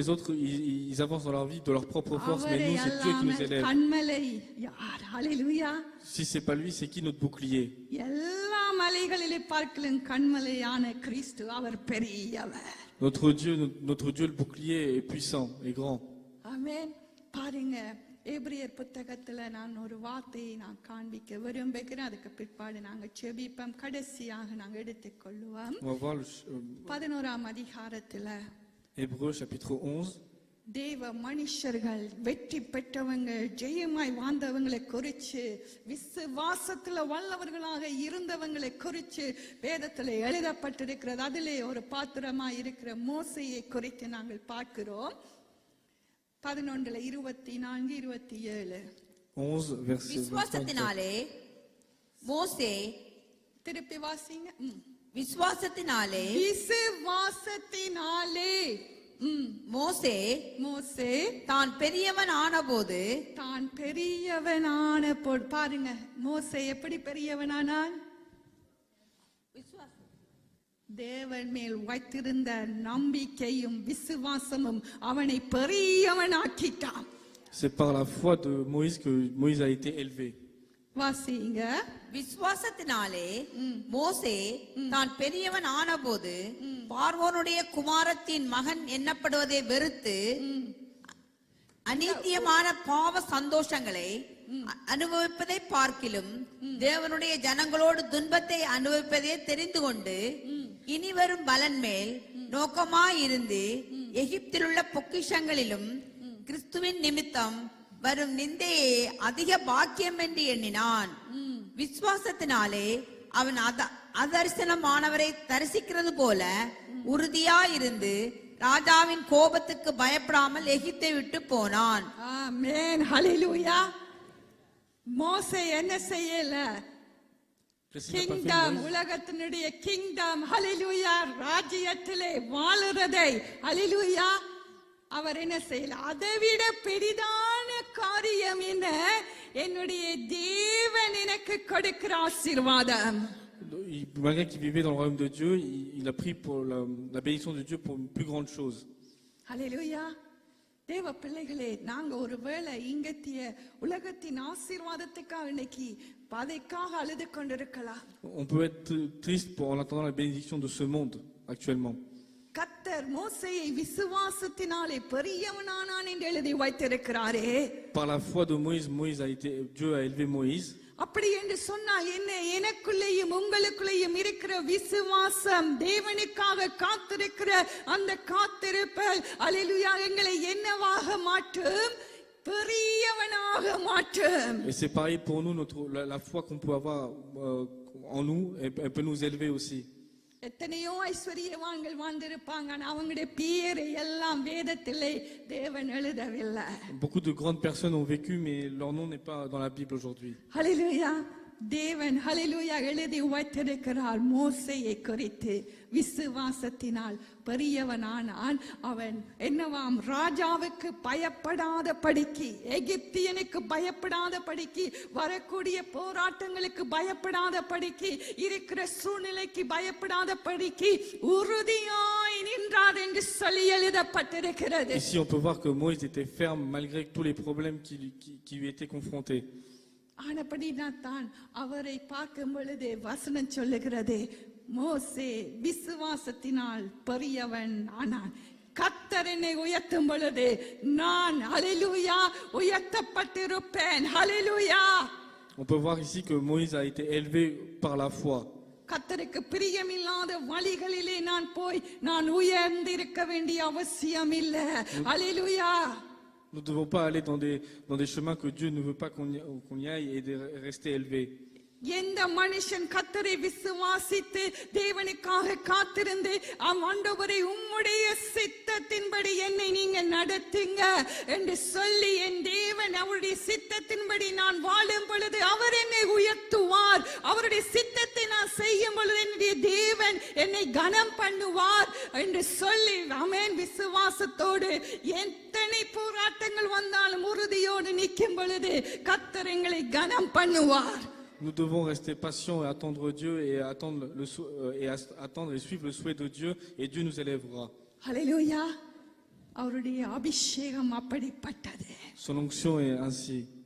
ils avancent dans leur vie de leur propre force, mais nous, c'est Dieu qui nous élève. கண்மலை யார்? ஹalleluya. Si c'est pas lui, c'est qui notre bouclier? எல்லா மலைகளிலே பார்க்கலும் கண்மலையான கிறிஸ்து அவர் பெரியவர். Notre Dieu, le bouclier est puissant et grand. ஆமென். பாருங்க, எபிரியர் புத்தகத்துல நான் ஒரு வார்த்தையை நான் காண்பிக்க விரும்புகிறேன். அதுக்கு பிற்பாடு நாங்க செபிப்போம். கடைசியாக நாங்க எடுத்துக்கொள்ளுவோம். On va voir le 11ஆம் அதிகாரத்துல Hébreux chapitre 11. தேவ மனுஷர்கள் வெற்றி பெற்றவங்க ஜெயமாய் வாழ்ந்தவங்களை குறிச்சு விசுவாசத்துல வல்லவர்களாக இருந்தவங்களை குறிச்சு வேதத்துல எழுதப்பட்டிருக்கிறது. அதிலே ஒரு பாத்திரமா இருக்கிற மோசேயை குறித்து நாங்கள் பார்க்கிறோம். 11:24-27 11 verset 24. விசுவாசத்தினாலே மோசே திருப்பி வாசிங்க. விசுவாசத்தினாலே மோசே மோசே தான் பெரியவன் ஆனபோது பாருங்க, மோசே எப்படி பெரியவனானான்? தேவன் மேல் வைத்திருந்த நம்பிக்கையும் விசுவாசமும் அவனை பெரியவனாக்கிட்டான். C'est par la foi de Moïse que Moïse a été élevé. வாசிங்க. விசுவாசத்தினாலே மோசே தான் பெரியவன் ஆனபோது பார்வோனுடைய குமாரத்தின் மகன் எண்ணப்படுவதை வெறுத்து அநீத்தியமான பாவ சந்தோஷங்களை அனுபவிப்பதை பார்க்கிலும் தேவனுடைய ஜனங்களோடு துன்பத்தை அனுபவிப்பதை தெரிந்து கொண்டு இனி வரும் பலன் மேல் நோக்கமாயிருந்து எகிப்திலுள்ள பொக்கிஷங்களிலும் கிறிஸ்துவின் நிமித்தம் வரும் நிந்தையே அதிக பாக்கியம் என்று எண்ணினான். விசுவாசத்தினாலே அவன் அதரிசனமானவரை தரிசிக்கிறது போல உறுதியாயிருந்து ராஜாவின் கோபத்துக்கு பயப்படாமல் எகிப்தை விட்டு போனான். ஆமென். ஹalleluya. மோசே என்ன செய்யல? கிங்டம், உலகத்தினுடைய கிங்டம், ஹalleluya, ராஜ்யத்திலே வாழுறதை, ஹalleluya, அவர் என்ன செய்யல? அதைவிட பெரிதான காரியம் என்ன? என்னுடைய தேவன் எனக்கு கொடுக்கிற ஆசீர்வாதம். Malgré qu'il vivait dans le royaume de Dieu, il a pris pour la bénédiction de Dieu pour une plus grande chose. ஹalleluya. தேவ பிள்ளைகளே, நாங்க ஒருவேளை இங்கத்திய உலகத்தின் ஆசீர்வாதத்துக்காக இன்னைக்கு பதைக்காக அழுது கொண்டிருக்கலாம். On peut être triste en attendant la bénédiction de ce monde actuellement. கர்த்தர் மோசேயை விசுவாசத்தினாலே பெரியவனானான் என்று எழுதி வைத்திருக்கிறாரே. Par la foi de Moïse, Dieu a élevé Moïse. அப்படி என்று சொன்னா என்ன? எனக்குள்ளேயும் உங்களுக்குள்ளேயும் இருக்கிற விசுவாசம், தேவனுக்காக காத்திருக்கிற அந்த காத்திருப்பல், அல்லேலூயா, எங்களை என்னவாக மாற்றும்? பெரியவனாக மாற்றும். Et c'est pareil pour nous, la foi qu'on peut avoir en nous, elle peut nous élever aussi. எத்தனையோ ஐஸ்வர்யவான்கள் வாழ்ந்திருப்பாங்க, அவங்களுடைய பேரை எல்லாம் வேதத்திலே தேவன் எழுதவில்லை. Beaucoup de grandes personnes ont vécu, mais leur nom n'est pas dans la Bible aujourd'hui. ஹalleluya. தேவன் ஹalleluya எழுதி வைத்திருக்கிறார் மோசேயை குறித்து. விசுவாசத்தினால் பெரியவனானான். அவன் என்னவாம்? ராஜாவுக்கு பயப்படாத படிக்கு, எகிப்தியனுக்கு பயப்படாத படிக்கு, வரக்கூடிய போராட்டங்களுக்கு பயப்படாத படிக்கு, இருக்கிற சூழ்நிலைக்கு பயப்படாத படிக்கு உறுதியாய் நின்றார் என்று சொல்லி எழுதப்பட்டிருக்கிறது. Ici on peut voir que Moïse était ferme malgré tous les problèmes qui lui étaient confrontés. ஆனபடிதான் அவரை பார்க்கும் பொழுது வசனம் சொல்லுகிறது, மோசே விசுவாசத்தினால் பெரியவன் ஆனான். கர்த்தர் என்னை உயர்த்தும் பொழுது நான், ஹalleluya, உயர்த்தப்பட்டிருப்பேன். ஹalleluya. On peut voir ici que Moïse a été élevé par la foi. கர்த்தருக்கு பிரியமில்லாத வழிகளிலே நான் போய் நான் உயர்ந்திருக்க வேண்டிய அவசியம் இல்லை. ஹalleluya. Nous ne devons pas aller dans des chemins que Dieu ne veut pas qu'on y aille et de rester élevé. எந்த மனுஷன் கர்த்தரை விசுவாசித்து தேவனுக்காக காத்திருந்து ஆண்டவரே உம்முடைய சித்தத்தின்படி என்னை நீங்க நடத்துங்க என்று சொல்லி என் தேவன் அவருடைய சித்தத்தின்படி நான் வாழும் பொழுது அவர் என்னை உயர்த்துவார். அவருடைய சித்தத்தை நான் செய்யும் பொழுது என்னுடைய தேவன் தேவன் என்னை கனம் பண்ணுவார் என்று சொல்லி ஆமென் விசுவாசத்தோடு எத்தனை போராட்டங்கள் வந்தாலும் உறுதியோடு நிற்கும் பொழுது கர்த்தர் எங்களை கனம் பண்ணுவார். Nous devons rester patients et attendre Dieu et attendre et suivre le souhait de Dieu et Dieu nous élèvera. ஹல்லேலூயா. அவருடைய அபிஷேகம் அப்படிப்பட்டது. Son onction est ainsi.